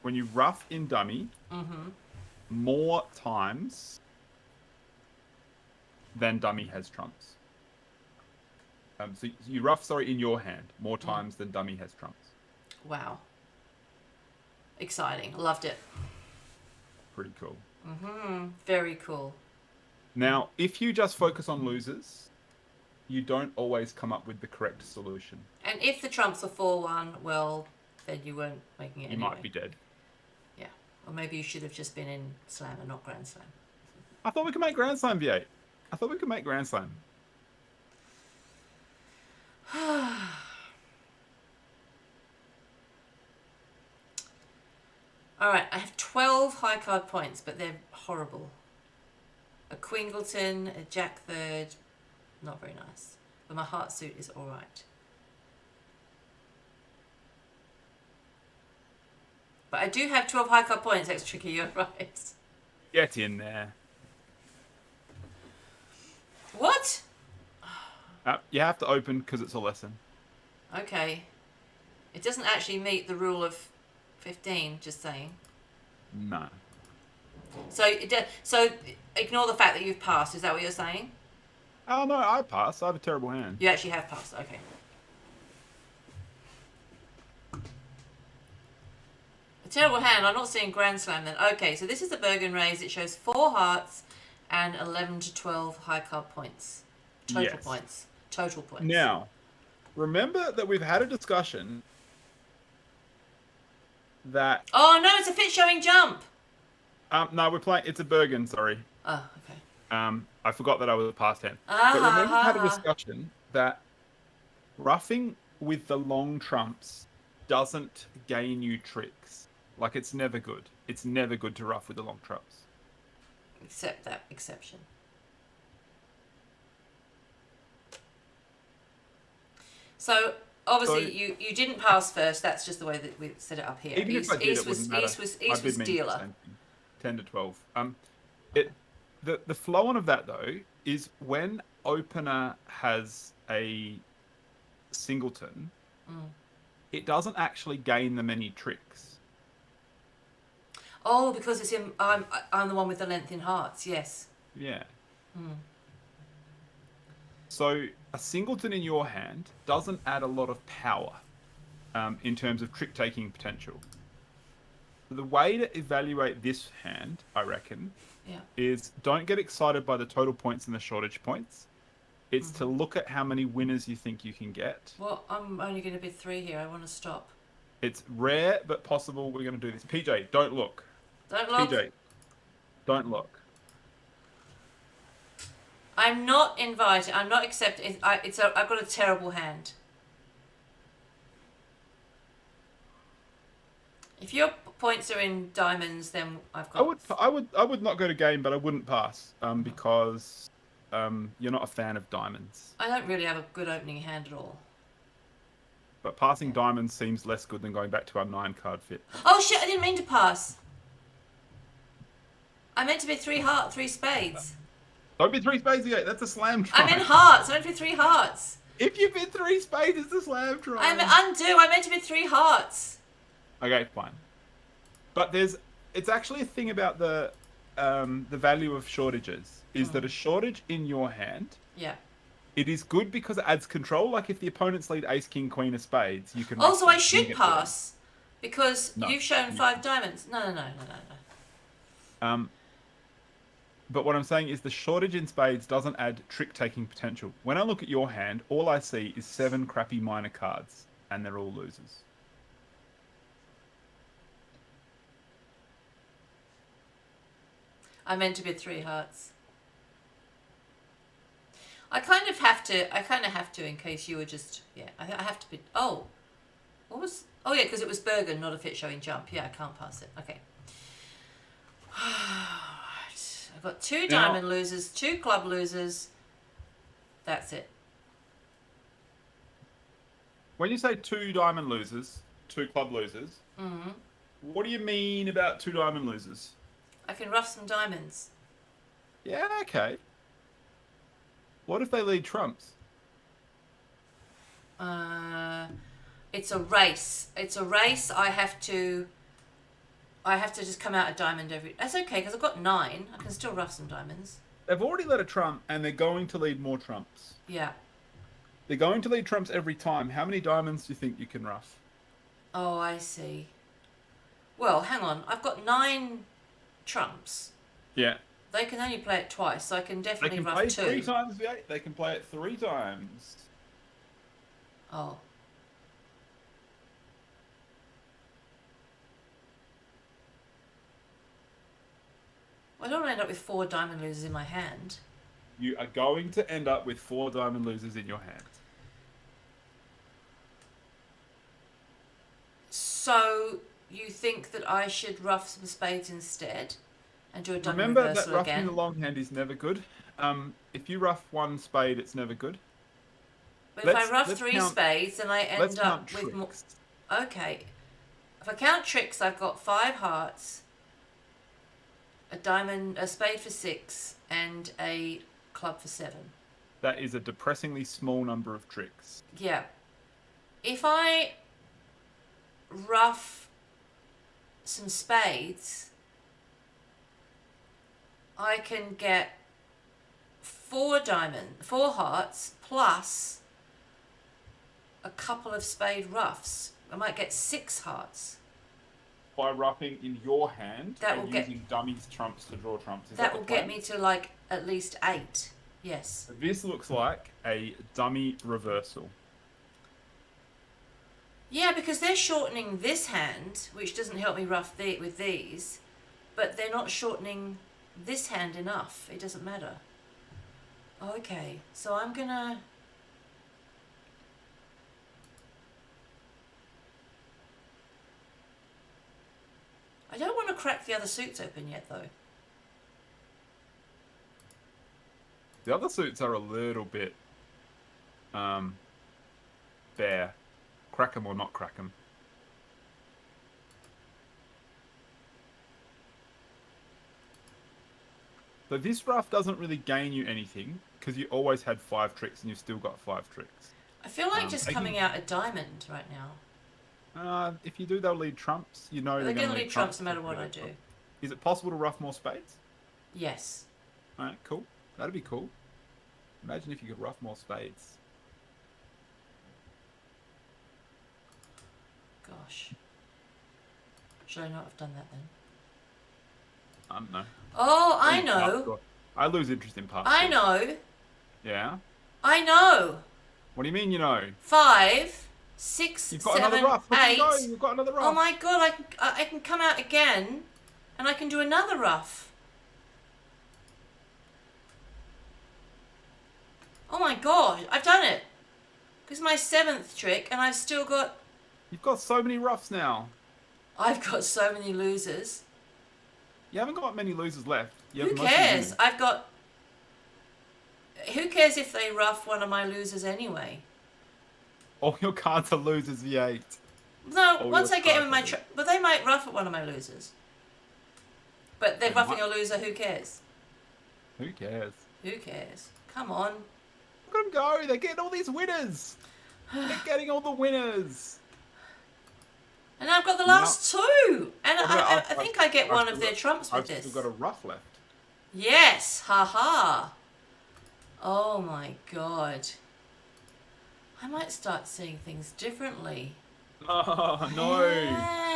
When you rough in dummy, more times than dummy has trumps. So you rough, in your hand more times than dummy has trumps. Wow. Exciting. Loved it. Pretty cool. Very cool. Now, if you just focus on losers, you don't always come up with the correct solution. And if the trumps are 4-1, well, then you weren't making it You anyway. might be dead. Yeah. Or maybe you should have just been in Slam and not Grand Slam. I thought we could make Grand Slam V8. I thought we could make Grand Slam. Alright, I have 12 high card points, but they're horrible. A Quingleton, a Jack third, not very nice. But my heart suit is alright. But I do have 12 high card points, that's tricky, you're right. Get in there. What? You have to open because it's a lesson. Okay. It doesn't actually meet the rule of 15, just saying. No. So, so ignore the fact that you've passed, is that what you're saying? Oh, no, I pass. I have a terrible hand. You actually have passed, okay. A terrible hand, I'm not seeing Grand Slam then. Okay, so this is the Bergen Raise. It shows 4 hearts and 11 to 12 high card points. Total Yes. points. Total points. Now, remember that we've had a discussion that... Oh no, it's a fit showing jump! no, we're playing... It's a Bergen, sorry. Oh, okay. I forgot that I was past 10. But remember we had a Ah, discussion that roughing with the long trumps doesn't gain you tricks. Like, it's never good. It's never good to rough with the long trumps. except that exception. So obviously you didn't pass first. That's just the way that we set it up here. Even if I did, it wouldn't matter. East was I did mean the dealer. same thing. 10 to 12. The flow on of that, though, is when opener has a singleton, it doesn't actually gain them any tricks. Oh, because it's him. I'm the one with the length in hearts. Yes. Yeah. So a singleton in your hand doesn't add a lot of power in terms of trick-taking potential. The way to evaluate this hand, I reckon, Yeah. is don't get excited by the total points and the shortage points. It's to look at how many winners you think you can get. Well, I'm only going to bid 3 here. I want to stop. It's rare but possible we're going to do this. PJ, don't look. Don't look. PJ, don't look. I'm not invited. I'm not accepted. I've got a terrible hand. If your points are in diamonds, then I've got. I would not go to game, but I wouldn't pass because you're not a fan of diamonds, I don't really have a good opening hand at all. but passing diamonds seems less good than going back to our 9-card fit. Oh shit! I didn't mean to pass. I meant to be 3 spades. Don't be 3 spades again. That's a slam try. I'm in hearts. I meant to be 3 hearts. If you've been 3 spades, it's a slam try. I'm undo. I meant to be 3 hearts. Okay, fine. But it's actually a thing about the value of shortages is that a shortage in your hand, Yeah. it is good because it adds control. Like if the opponents lead ace, king, queen of spades, you can. Also, I you should get pass because No. you've shown 5 diamonds. No. But what I'm saying is the shortage in spades doesn't add trick-taking potential. When I look at your hand, all I see is 7 crappy minor cards, and they're all losers. I meant to be 3 hearts. I kind of have to in case you were just, yeah, I have to be, oh, what was, oh yeah, because it was Bergen, not a fit showing jump. Yeah, I can't pass it. Okay. I've got 2 diamond losers, 2 club losers. That's it. When you say 2 diamond losers, 2 club losers, what do you mean about 2 diamond losers? I can rough some diamonds. Yeah, okay. What if they lead trumps? It's a race. It's a race. I have to just come out a diamond every. That's okay because I've got 9. I can still rough some diamonds. They've already led a trump, and they're going to lead more trumps. Yeah. They're going to lead trumps every time. How many diamonds do you think you can rough? Oh, I see. Well, hang on. I've got 9 trumps. Yeah. They can only play it twice, so I can They definitely can rough play 2. 3 times the 8. They can play it 3 times. Oh. I don't want to end up with 4 diamond losers in my hand. You are going to end up with 4 diamond losers in your hand. So you think that I should rough some spades instead and do a diamond Remember that reversal roughing again? the long hand is never good. If you rough 1 spade, it's never good. But if let's- I rough let's 3 count- spades, then I Let's end count up with more. tricks. Okay. If I count tricks, I've got 5 hearts, a spade for 6, and a club for 7. That is a depressingly small number of tricks. Yeah. If I rough some spades, I can get 4 hearts plus a couple of spade roughs. I might get 6 hearts. By roughing in your hand That and will get- using dummies trumps to draw trumps. Is That the will get plan? me to like at least 8. Yes. This looks like a dummy reversal. Yeah, because they're shortening this hand, which doesn't help me rough with these, but they're not shortening this hand enough. It doesn't matter. Okay, so I'm gonna. I don't want to crack the other suits open yet, though. The other suits are a little bit bare. Crack 'em or not crack 'em. So this rough doesn't really gain you anything because you always had 5 tricks and you've still got 5 tricks. I feel like just taking- coming out a diamond right now. If you do, they'll lead trumps. You know They're going going to lead trumps no matter what I do. Is it possible to rough more spades? Yes. Alright, cool. That'd be cool. Imagine if you could rough more spades. Gosh. Should I not have done that then? I don't know. Oh, I know. I lose interest in parts. I know. Yeah? I know. What do you mean you know? 5, 6, You've got 7, another rough. Look at 8. you go. You've got another rough. Oh my god, I can come out again and I can do another rough. Oh my god, I've done it. This is my 7th trick and I've still got... You've got so many roughs now. I've got so many losers. You haven't got many losers left. You Who have mostly cares? winners. I've got... Who cares if they rough one of my losers anyway? All your cards are losers V8. No, All once your I get him in cards my... are but they might rough at one of my losers. But they're They roughing might. a loser, who cares? Who cares? Who cares? Come on. Look at them go. They're getting all these winners. They're getting all the winners. And I've got the last two. And What about I think I get I've one still of their got- trumps with I've this. still got a rough left. Yes, haha. Oh my god. I might start seeing things differently. Oh, no.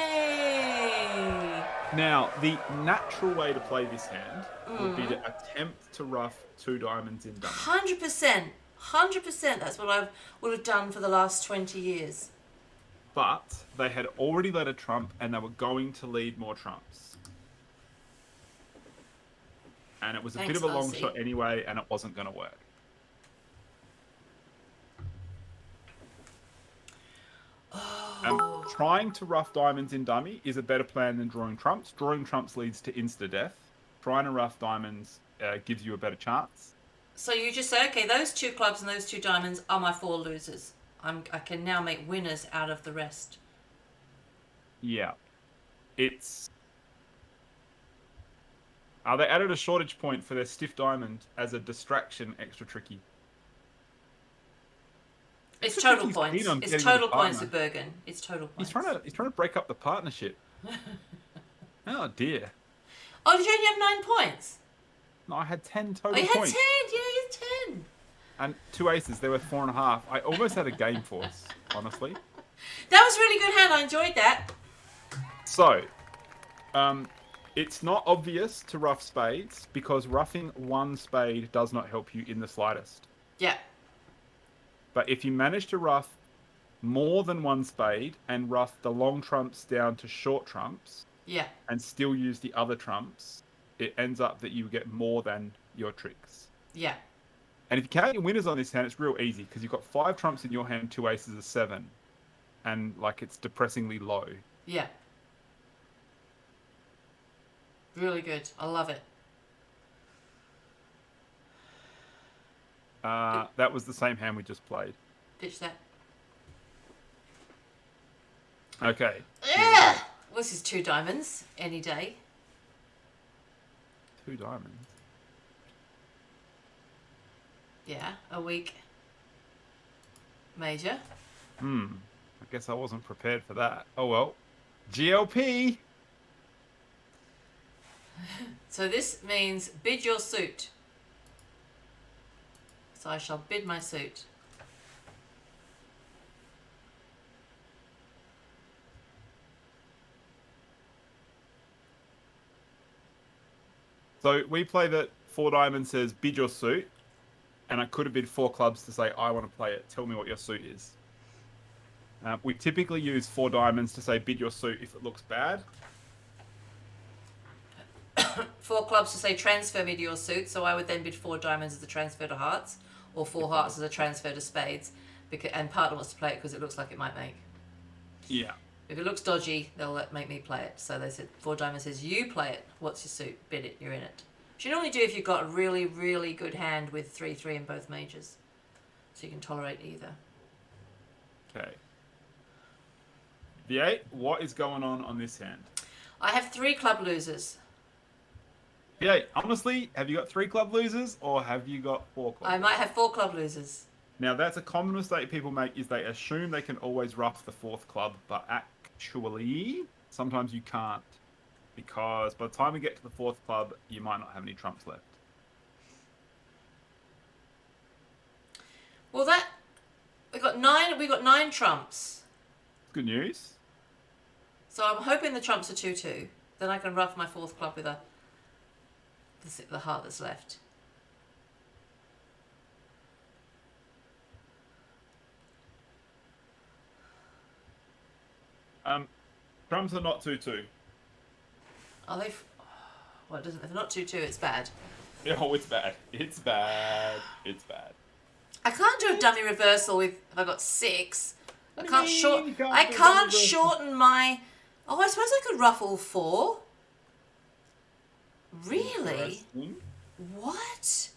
Hey. Now, the natural way to play this hand would be to attempt to rough 2 diamonds in dummy. 100%. 100%. That's what I would have done for the last 20 years. But they had already led a trump and they were going to lead more trumps. And it was a bit Thanks, of a long Ozzy. shot anyway, and it wasn't going to work. Trying to rough diamonds in dummy is a better plan than drawing trumps. Drawing trumps leads to insta-death. Trying to rough diamonds gives you a better chance. So you just say, okay, those 2 clubs and those 2 diamonds are my 4 losers. I can now make winners out of the rest. Yeah. It's... they added a shortage point for their stiff diamond as a distraction extra tricky. It's Extra total tricky's points. keen on It's getting total with a points partner. with Bergen. It's total points. He's trying to break up the partnership. Oh dear. Oh, did you only have 9 points? No, I had 10 total Oh, you had 10. points. Yeah, you had 10. And 2 aces, they were 4.5. I almost had a game force, honestly. That was a really good hand. I enjoyed that. So, it's not obvious to rough spades because roughing 1 spade does not help you in the slightest. Yeah. But if you manage to rough more than 1 spade and rough the long trumps down to short trumps Yeah. and still use the other trumps, it ends up that you get more than your tricks. Yeah. And if you count your winners on this hand, it's real easy because you've got 5 trumps in your hand, 2 aces, a 7. And, like, it's depressingly low. Yeah. Really good. I love it. That was the same hand we just played. Ditch that. Okay. Yeah. This is 2 diamonds any day. 2 diamonds. Yeah. A week. Major. I guess I wasn't prepared for that. Oh well. GLP! So this means bid your suit. So I shall bid my suit. So we play that 4 diamonds says bid your suit. And I could have bid 4 clubs to say, I want to play it. Tell me what your suit is. We typically use 4 diamonds to say bid your suit if it looks bad. 4 clubs to say transfer me to your suit, so I would then bid 4 diamonds as a transfer to hearts, or 4 hearts as a transfer to spades, and partner wants to play it because it looks like it might make. Yeah. If it looks dodgy, they'll make me play it. So they said 4 diamonds says you play it. What's your suit? Bid it. You're in it. Which you normally do if you've got a really, really good hand with 3-3 in both majors, so you can tolerate either. Okay. V8, what is going on this hand? I have 3 club losers. V8, honestly, have you got 3 club losers or have you got 4 club? I might have 4 club losers. Now, that's a common mistake people make is they assume they can always rough the 4th club, but actually, sometimes you can't. Because by the time we get to the 4th club, you might not have any trumps left. Well, we got 9 trumps. Good news. So I'm hoping the trumps are 2-2. Then I can rough my 4th club with the heart that's left. Trumps are not 2-2. Are they? Well, it doesn't. If they're not 2-2, it's bad. Oh, it's bad. It's bad. It's bad. I can't do a dummy reversal if I got 6. I What do can't you short. mean you can't I do a can't dummy reversal? shorten my. Oh, I suppose I could ruffle 4. Really? Interesting. What?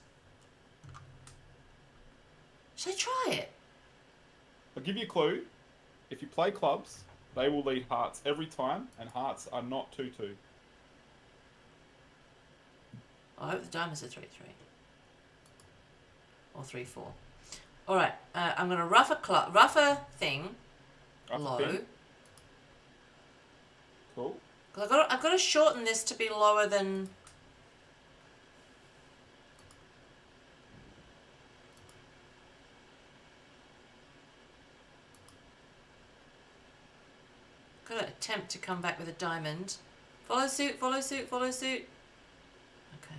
Should I try it? I'll give you a clue. If you play clubs, they will lead hearts every time, and hearts are not 2-2. I hope the diamonds are 3-3. Or 3-4. Alright, I'm going to rough a thing Rough a low. thing. Cool. 'Cause I've got to shorten this to be lower than... Got to attempt to come back with a diamond. Follow suit, follow suit, follow suit. Okay.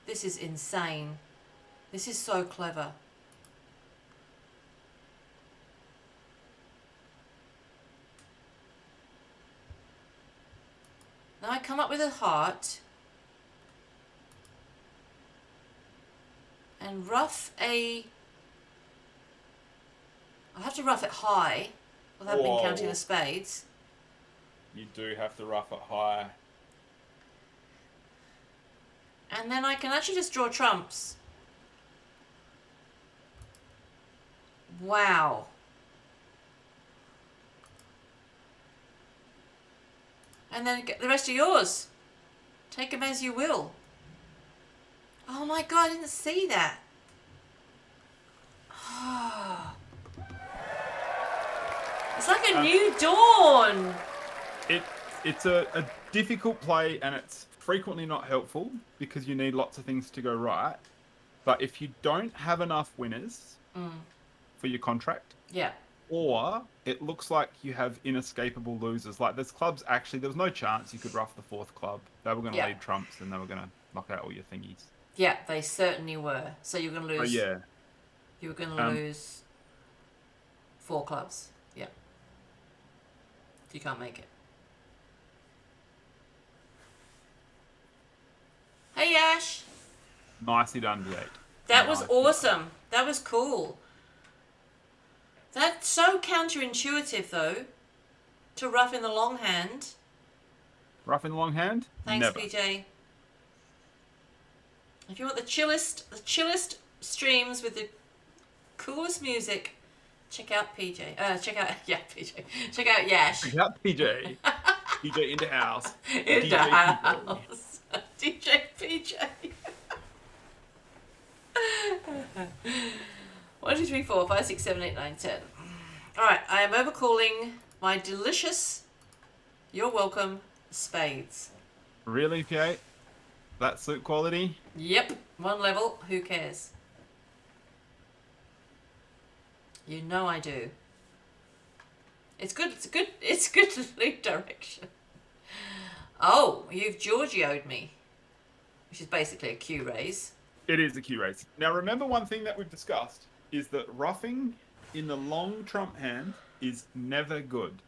This is insane. This is so clever. Now I come up with a heart and rough a... I'll have to rough it high without Whoa. been counting the spades. You do have to rough it high. And then I can actually just draw trumps. Wow. And then the rest are yours. Take them as you will. Oh my god, I didn't see that. It's like a new dawn. It's a difficult play, and it's frequently not helpful because you need lots of things to go right. But if you don't have enough winners for your contract, Yeah. or it looks like you have inescapable losers, like there's clubs actually, there was no chance you could rough the fourth club. They were going to Yeah. lead trumps and they were going to knock out all your thingies. Yeah, they certainly were. So you're going to lose. Oh, yeah. You were going to lose 4 clubs. Yeah. You can't make it. Hey, Ash. Nicely done, V8. That was Nicely awesome. That was cool. That's so counterintuitive, though, to rough in the long hand. Rough in the long hand? Thanks, Never. PJ. If you want the chillest streams with the coolest music, check out PJ. Check out PJ. Check out Yash. Check out PJ. PJ into house. In the DJ house. DJ PJ. 1, 2, 3, 4, 5, 6, 7, 8, 9, 10. Alright, I am overcalling my delicious, you're welcome, spades. Really, V8? That suit quality? Yep, 1 level, who cares? You know I do. It's good to lead direction. Oh, you've Giorgio'd me. Which is basically a Q raise. It is a Q raise. Now, remember one thing that we've discussed is that roughing in the long trump hand is never good.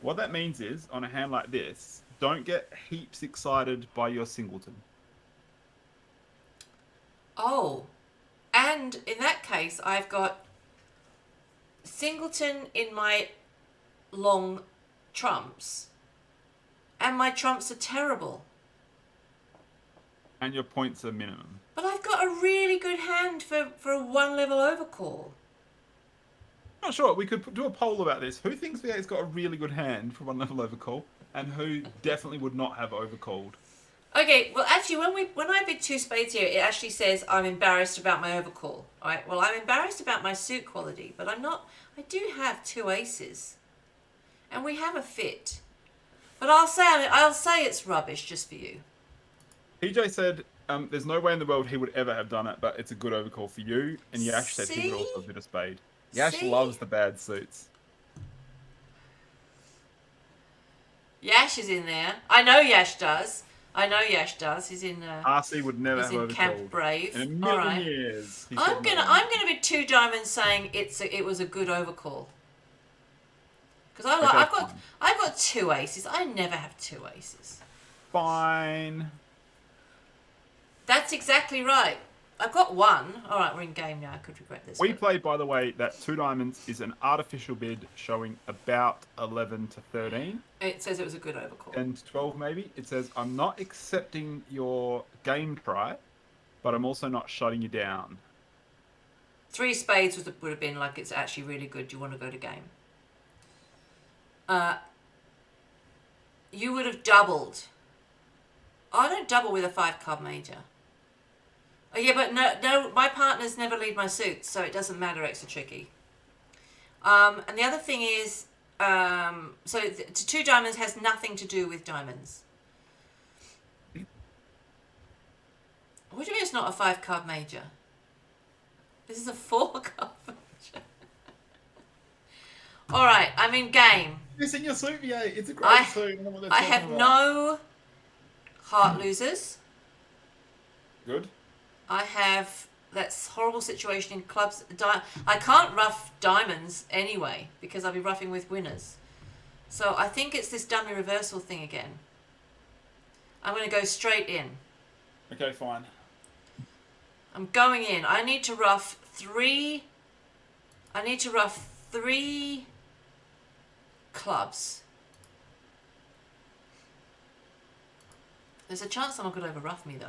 What that means is, on a hand like this, don't get heaps excited by your singleton. Oh, and in that case, I've got singleton in my long trumps, and my trumps are terrible. And your points are minimum. But I've got a really good hand for a 1 level overcall. Not sure. We could do a poll about this. Who thinks V8's got a really good hand for 1 level overcall, and who definitely would not have overcalled? Okay, well actually when I bid 2 spades here, it actually says I'm embarrassed about my overcall. Alright, well I'm embarrassed about my suit quality, but I'm not. I do have 2 aces. And we have a fit. But I'll say it's rubbish just for you. PJ said there's no way in the world he would ever have done it, but it's a good overcall for you. And Yash said he would also bid a spade. Yash loves the bad suits. Yash is in there. I know Yash does. He's in. RC would never he's have in overcalled. Camp Brave. In a million All right. years. I'm gonna bid 2 diamonds, saying it was a good overcall. Because I've got 2 aces. I never have 2 aces. Fine. That's exactly right. I've got 1. All right, we're in game now. I could regret this. We played, by the way, that 2 diamonds is an artificial bid showing about 11 to 13. It says it was a good overcall. And 12 maybe. It says, I'm not accepting your game try, but I'm also not shutting you down. 3 spades would have been like, it's actually really good. Do you want to go to game? You would have doubled. I don't double with a 5-card major. Oh, yeah, but no, my partners never lead my suits, so it doesn't matter. Extra tricky. And the other thing is, so 2 diamonds has nothing to do with diamonds. What do you mean it's not a 5-card major? This is a 4-card major. All right, I'm in game. Missing your suit, yeah. It's a great suit. I have no heart losers. Good. I have that's horrible situation in clubs. I can't rough diamonds anyway because I'll be roughing with winners. So I think it's this dummy reversal thing again. I'm going to go straight in. Okay, fine. I'm going in. I need to rough 3. I need to rough 3 clubs. There's a chance someone could over rough me though.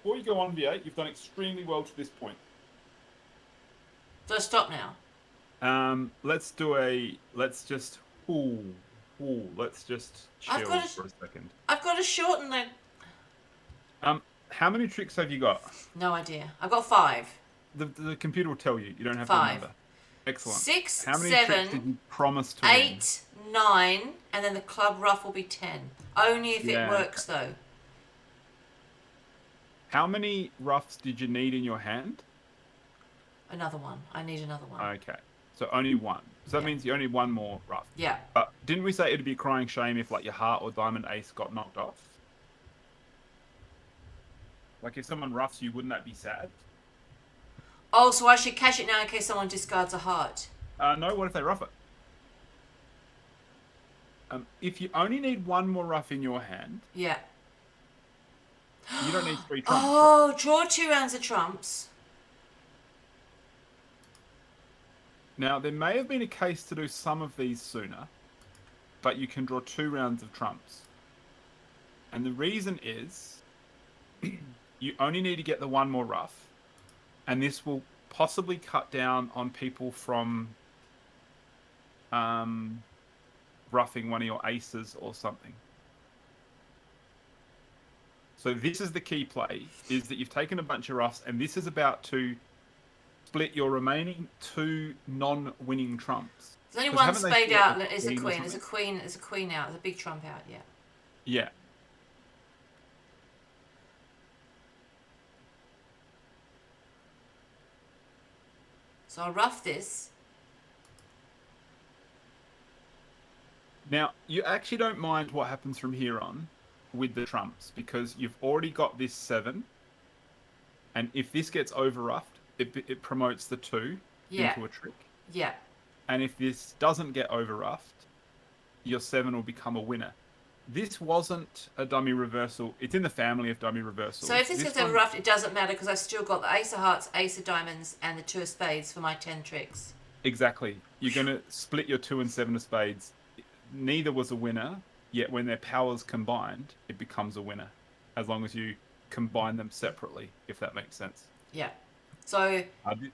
Before you go on V8, you've done extremely well to this point. Do I stop now? Let's just chill for a second. I've got to shorten the... How many tricks have you got? No idea. I've got 5. The computer will tell you. You don't have 5. to remember. Excellent. 6, How many 7, tricks did you promise to win? 8, 9, and then the club rough will be 10. Only if it works though. How many roughs did you need in your hand? Another one. I need another one. Okay. So only one. So that means you only need one more rough. Yeah. But didn't we say it'd be a crying shame if like your heart or diamond ace got knocked off? Like if someone roughs you, wouldn't that be sad? Oh, so I should cash it now in case someone discards a heart. No, what if they rough it? If you only need one more rough in your hand, Yeah. you don't need 3 trumps. Oh, draw 2 rounds of trumps. Now, there may have been a case to do some of these sooner, but you can draw 2 rounds of trumps. And the reason is, you only need to get the one more rough, and this will possibly cut down on people from roughing one of your aces or something. So this is the key play, is that you've taken a bunch of roughs, and this is about to split your remaining 2 non-winning trumps. There's only 'Cause one haven't they spade split out. the There's a queen or queen. There's a something? queen. There's a queen out. There's a big trump out. Yeah. Yeah. So I'll rough this. Now, you actually don't mind what happens from here on with the trumps, because you've already got this 7, and if this gets over-roughed, it promotes the 2 into a trick. Yeah. And if this doesn't get over-roughed, your 7 will become a winner. This wasn't a dummy reversal. It's in the family of dummy reversals. So if this gets over roughed, it doesn't matter because I've still got the ace of hearts, ace of diamonds, and the 2 of spades for my 10 tricks. Exactly. You're going to split your 2 and 7 of spades. Neither was a winner, yet when their powers combined, it becomes a winner. As long as you combine them separately, if that makes sense. Yeah. So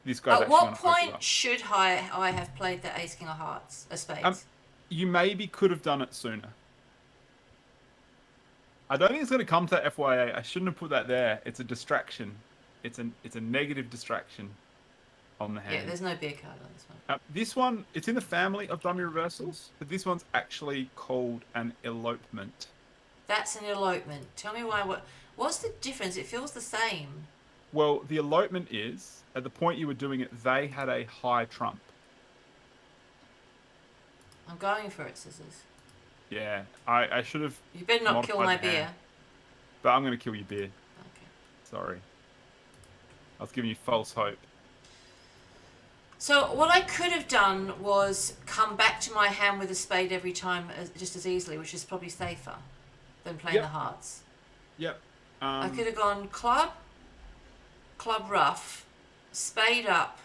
this guy's at what point should I have played the ace king of hearts, of spades? You maybe could have done it sooner. I don't think it's going to come to that FYA. I shouldn't have put that there. It's a distraction. It's a negative distraction on the hand. Yeah, there's no beer card on this one. This one, it's in the family of dummy reversals, but this one's actually called an elopement. That's an elopement. Tell me why. What's the difference? It feels the same. Well, the elopement is, at the point you were doing it, they had a high trump. I'm going for it, scissors. Yeah, I should have... You better not kill my beer. But I'm going to kill your beer. Okay. Sorry. I was giving you false hope. So what I could have done was come back to my hand with a spade every time just as easily, which is probably safer than playing the hearts. Yep. I could have gone club, club rough, spade up,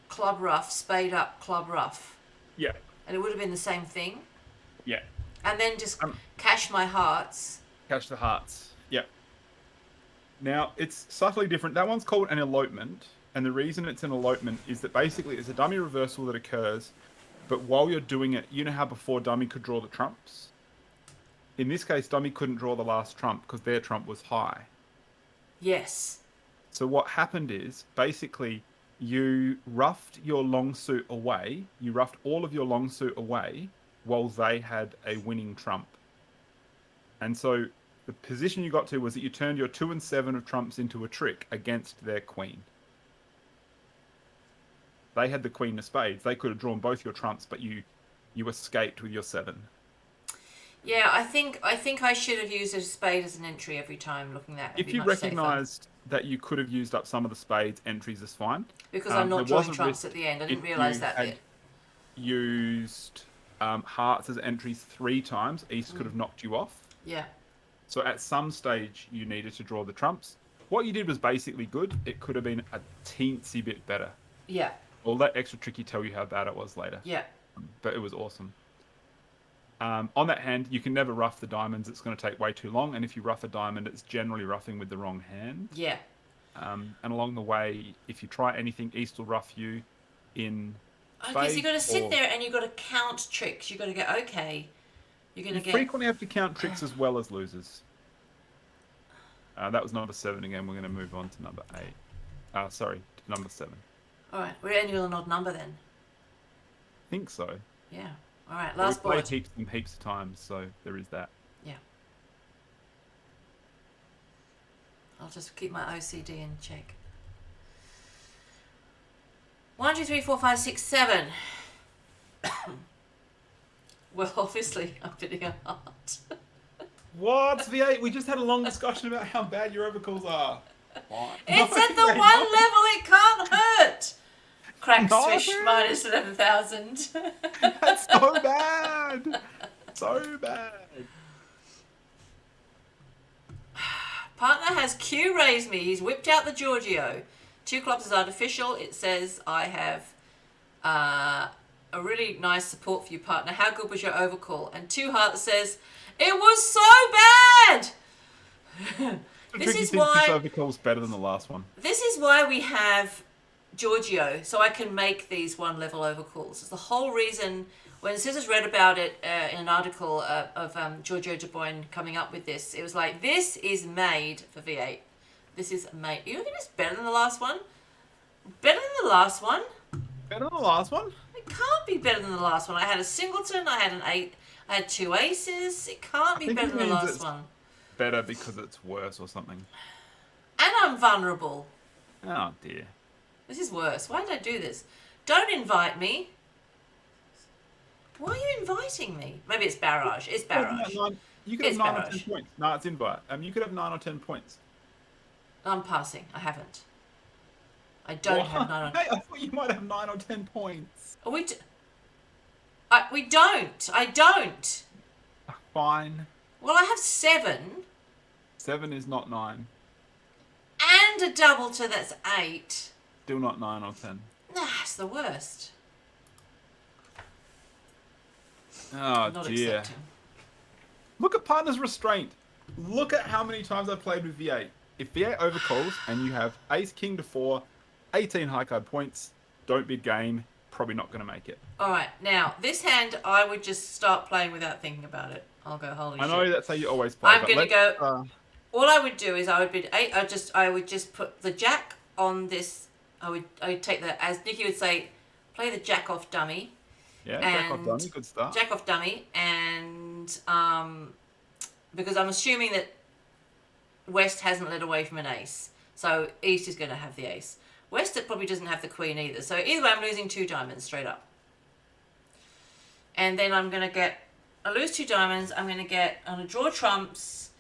club rough, spade up, club rough. Yeah. And it would have been the same thing. Yeah. And then just Um, cash my hearts. Catch the hearts. Yeah. Now, it's subtly different. That one's called an elopement. And the reason it's an elopement is that basically it's a dummy reversal that occurs. But while you're doing it, you know how before dummy could draw the trumps? In this case, dummy couldn't draw the last trump because their trump was high. Yes. So what happened is, basically, you roughed your long suit away. You roughed all of your long suit away while they had a winning trump. And so the position you got to was that you turned your 2 and 7 of trumps into a trick against their queen. They had the queen of spades. They could have drawn both your trumps, but you escaped with your 7. Yeah, I think I should have used a spade as an entry every time looking at it. If you recognised that you could have used up some of the spades, entries is fine. Because I'm not there was drawing a trumps risk at the end. I didn't if realise you that had bit. Used hearts as entries 3 times, East could have knocked you off. Yeah. So at some stage, you needed to draw the trumps. What you did was basically good. It could have been a teensy bit better. Yeah. I'll let extra tricky tell you how bad it was later. Yeah. But it was awesome. On that hand, you can never rough the diamonds. It's going to take way too long. And if you rough a diamond, it's generally roughing with the wrong hand. Yeah. And along the way, if you try anything, East will rough you in Okay, so you've got to sit or- there and you've got to count tricks. You've got to go, okay, you're going You to get... frequently have to count tricks as well as losers. That was number 7 again. We're going to move on to number 8. Sorry, to number 7. All right, we're ending with an odd number then. I think so. Yeah. All right, But last we board. played heaps of times, so there is that. Yeah. I'll just keep my OCD in check. 1, 2, 3, 4, 5, 6, 7. Well, obviously, I'm bidding a heart. What? V8? We just had a long discussion about how bad your overcalls are. What? It's No, at the they're one not. level it can't hurt. Crack No. swish minus 11,000. That's so bad. So bad. Partner has Q raised me. He's whipped out the Giorgio. 2 clubs is artificial. It says I have a really nice support for you, partner. How good was your overcall? And 2 hearts says it was so bad. This is why this overcall's better than the last one. this is why we have Giorgio, so I can make these 1 level overcalls. It's the whole reason. When Scissors read about it in an article of Giorgio De Bruyne coming up with this, it was like, this is made for V8. This is made. You think it's better than the last one? Better than the last one? Better than the last one? It can't be better than the last one. I had a singleton, I had an 8, I had 2 aces. It can't be think better it than the means last it's- one. Better because it's worse or something. And I'm vulnerable. Oh dear. This is worse. Why did I do this? Don't invite me. Why are you inviting me? Maybe it's barrage. It's barrage. You could It's have 9 or barrage. 10 points. No, it's invite. You could have 9 or 10 points. I'm passing. I haven't. I don't have 9 on. Hey, I thought you might have 9 or 10 points. Are we? We don't. I don't. Fine. Well, I have 7 7 is not 9. and a double to that's 8. Still not 9 or 10. Nah, it's the worst. Oh Not dear. accepting. Look at partner's restraint. Look at how many times I've played with V8. If V8 overcalls and you have ace king to 4, 18 high card points, don't bid game, probably not going to make it. All right, now this hand I would just start playing without thinking about it. I'll go holy I shit. know that's how you always play. I'm but gonna let's, go- All I would do is I would bid 8. I would just put the jack on this. I would take the, as Nikki would say, play the jack off dummy. yeah, jack off and dummy, good start. Jack off dummy, and because I'm assuming that West hasn't led away from an ace, so East is going to have the ace. West probably doesn't have the queen either, so either way I'm losing 2 diamonds straight up. And then I'm going to get, I lose 2 diamonds, I'm going to draw trumps,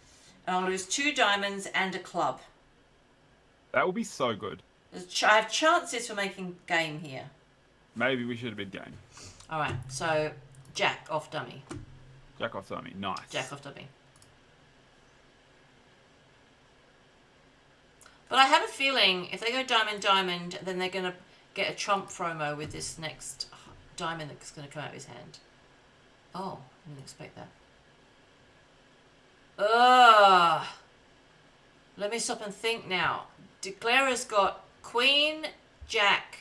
and I'll lose 2 diamonds and a club. That will be so good. I have chances for making game here. Maybe we should have bid game. Alright, so Jack off dummy. Jack off dummy, nice. Jack off dummy. But I have a feeling if they go diamond, diamond, then they're going to get a trump promo with this next diamond that's going to come out of his hand. Oh, I didn't expect that. Ugh. Let me stop and think now. Declarer's got Queen, Jack,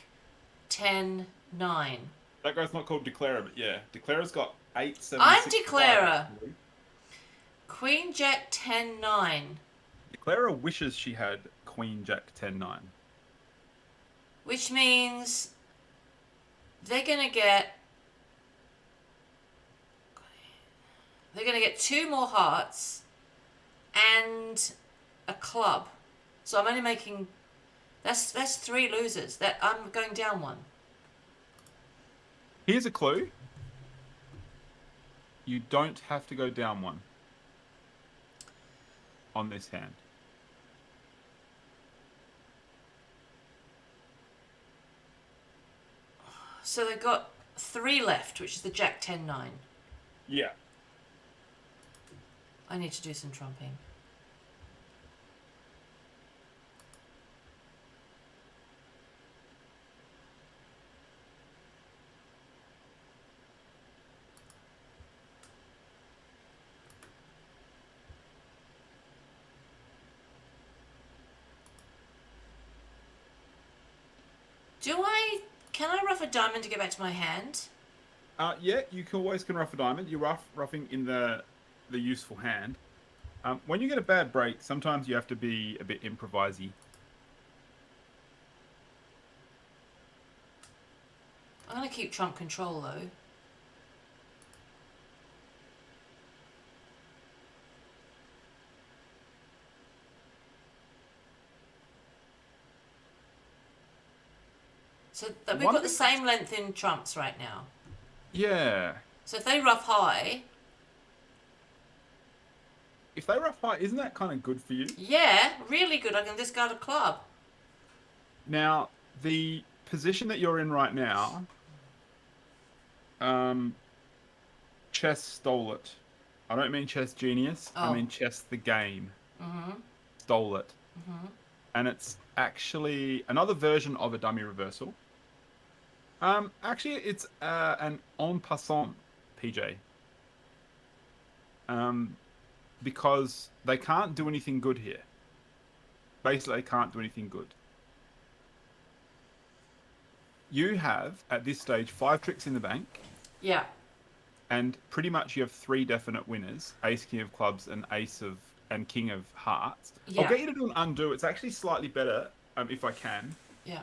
10, 9. That guy's not called Declarer, but yeah. Declarer's got 8, 7, I'm 6, Declarer. 5. Queen, Jack, 10, 9. Declarer wishes she had Queen, Jack, 10, 9. Which means they're going to get... They're going to get 2 more hearts and a club. So I'm only making... That's 3 losers. That I'm going down 1. Here's a clue. You don't have to go down 1 on this hand. So they've got 3 left, which is the Jack 10, 9. Yeah. I need to do some trumping. Can I rough a diamond to get back to my hand? Yeah, you can always rough a diamond. You're roughing in the useful hand. When you get a bad break, sometimes you have to be a bit improvisy. I'm going to keep trump control though. So we've got the same length in trumps right now. Yeah. So if they rough high... If they rough high, isn't that kind of good for you? Yeah, really good. I can discard a club. Now, the position that you're in right now, Chess stole it. I don't mean Chess Genius. Oh. I mean Chess the game. Mm-hmm. Stole it. Mm-hmm. And it's actually another version of a dummy reversal. Actually, it's an en passant PJ. Because they can't do anything good here. Basically, they can't do anything good. You have, at this stage, 5 tricks in the bank. Yeah. And pretty much you have 3 definite winners. Ace, King of Clubs, and and King of Hearts. Yeah. I'll get you to do an undo. It's actually slightly better, if I can,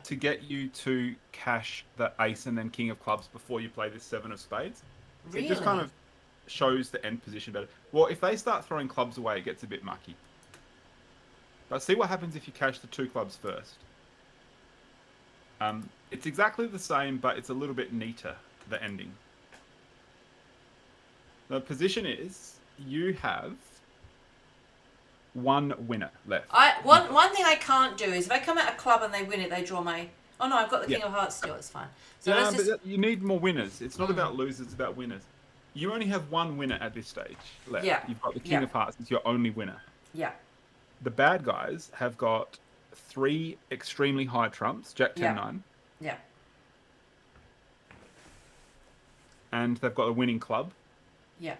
to get you to cash the Ace and then King of Clubs before you play this 7 of Spades. Really? It just kind of shows the end position better. Well, if they start throwing clubs away, it gets a bit mucky. But see what happens if you cash the 2 clubs first. It's exactly the same, but it's a little bit neater, the ending. The position is you have 1 winner left. One thing I can't do is if I come out a club and they win it, they draw my... Oh no, I've got the King of Hearts still, it's fine. So yeah, but you need more winners. It's not about losers, it's about winners. You only have 1 winner at this stage left. Yeah. You've got the King of Hearts, it's your only winner. Yeah. The bad guys have got 3 extremely high trumps, Jack 10, 9. Yeah. And they've got a winning club. Yeah.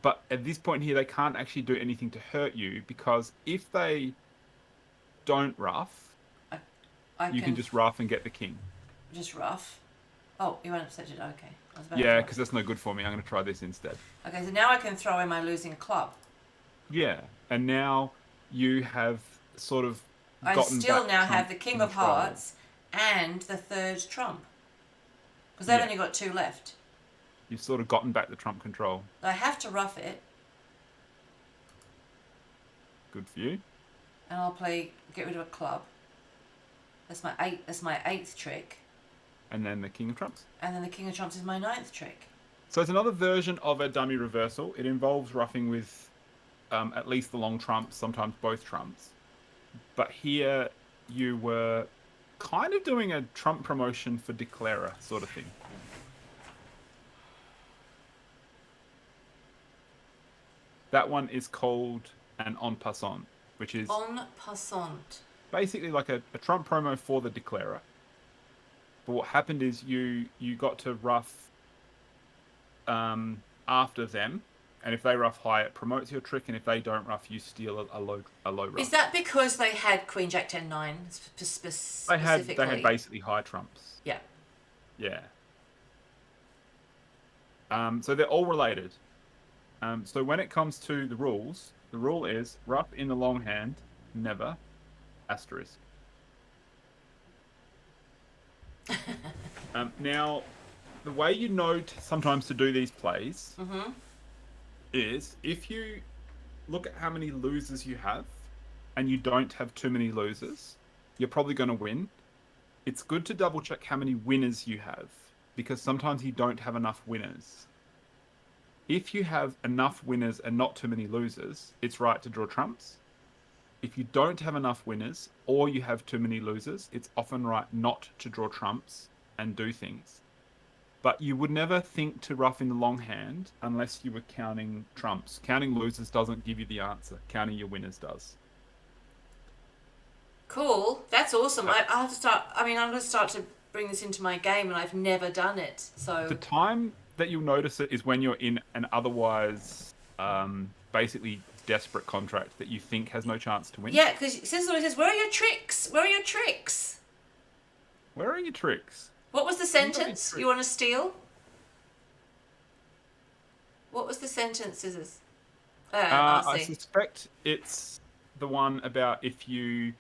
But at this point here, they can't actually do anything to hurt you because if they don't rough, you can just rough and get the king. Just rough? Oh, you won't have said it. Okay. Yeah, because that's no good for me. I'm going to try this instead. Okay, so now I can throw in my losing club. Yeah, and now you have sort of I still now have the King of Hearts and the 3rd trump. Because they've only got 2 left. You've sort of gotten back the trump control. I have to rough it. Good for you. And I'll get rid of a club. That's my 8th trick. And then the King of Trumps. And then the King of Trumps is my 9th trick. So it's another version of a dummy reversal. It involves roughing with at least the long trumps, sometimes both trumps. But here you were kind of doing a trump promotion for Declarer sort of thing. That one is called an en passant. which is En passant. basically like a Trump promo for the Declarer. But what happened is you got to rough after them, and if they rough high, it promotes your trick, and if they don't rough, you steal a low rough. Is that because they had Queen Jack 10 9 specifically? They had basically high trumps. Yeah. Yeah. So they're all related. So when it comes to the rules, the rule is rough in the long hand, never, asterisk. Now, the way you know sometimes to do these plays is if you look at how many losers you have and you don't have too many losers, you're probably going to win. It's good to double check how many winners you have because sometimes you don't have enough winners. If you have enough winners and not too many losers, it's right to draw trumps. If you don't have enough winners or you have too many losers, it's often right not to draw trumps and do things. But you would never think to rough in the long hand unless you were counting trumps. Counting losers doesn't give you the answer. Counting your winners does. Cool. That's awesome. I'll have to start. I mean, I'm going to start to bring this into my game, and I've never done it. So the time that you'll notice it is when you're in an otherwise basically desperate contract that you think has no chance to win. Yeah, because Sizzle always says, "Where are your tricks? Where are your tricks? Where are your tricks?" What was the sentence? You want to steal? What was the sentence, Scissors? I suspect it's the one about if you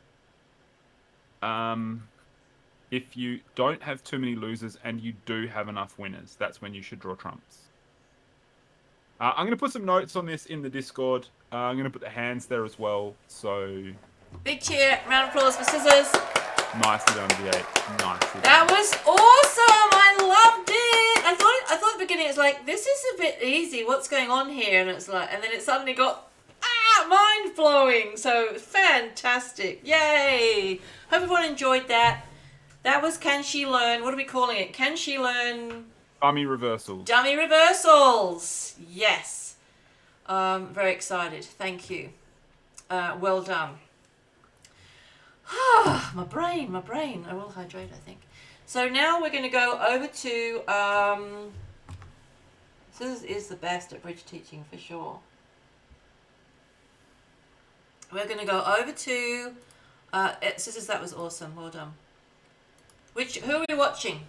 don't have too many losers and you do have enough winners, that's when you should draw trumps. I'm going to put some notes on this in the Discord. I'm going to put the hands there as well. So big cheer, round of applause for Scissors. Nicely done, V8. Nicely. That was awesome. I loved it. I thought at the beginning it was like, this is a bit easy. What's going on here? And it's like, and then it suddenly got mind blowing. So fantastic. Yay. Hope everyone enjoyed that. That was Can She Learn? What are we calling it? Can She Learn? Dummy reversals. Dummy reversals. Yes. Very excited. Thank you. Well done. my brain. I will hydrate, I think. So now we're going to go over to... Scissors is the best at bridge teaching for sure. We're going to go over to... Scissors, that was awesome. Well done. Who are we watching?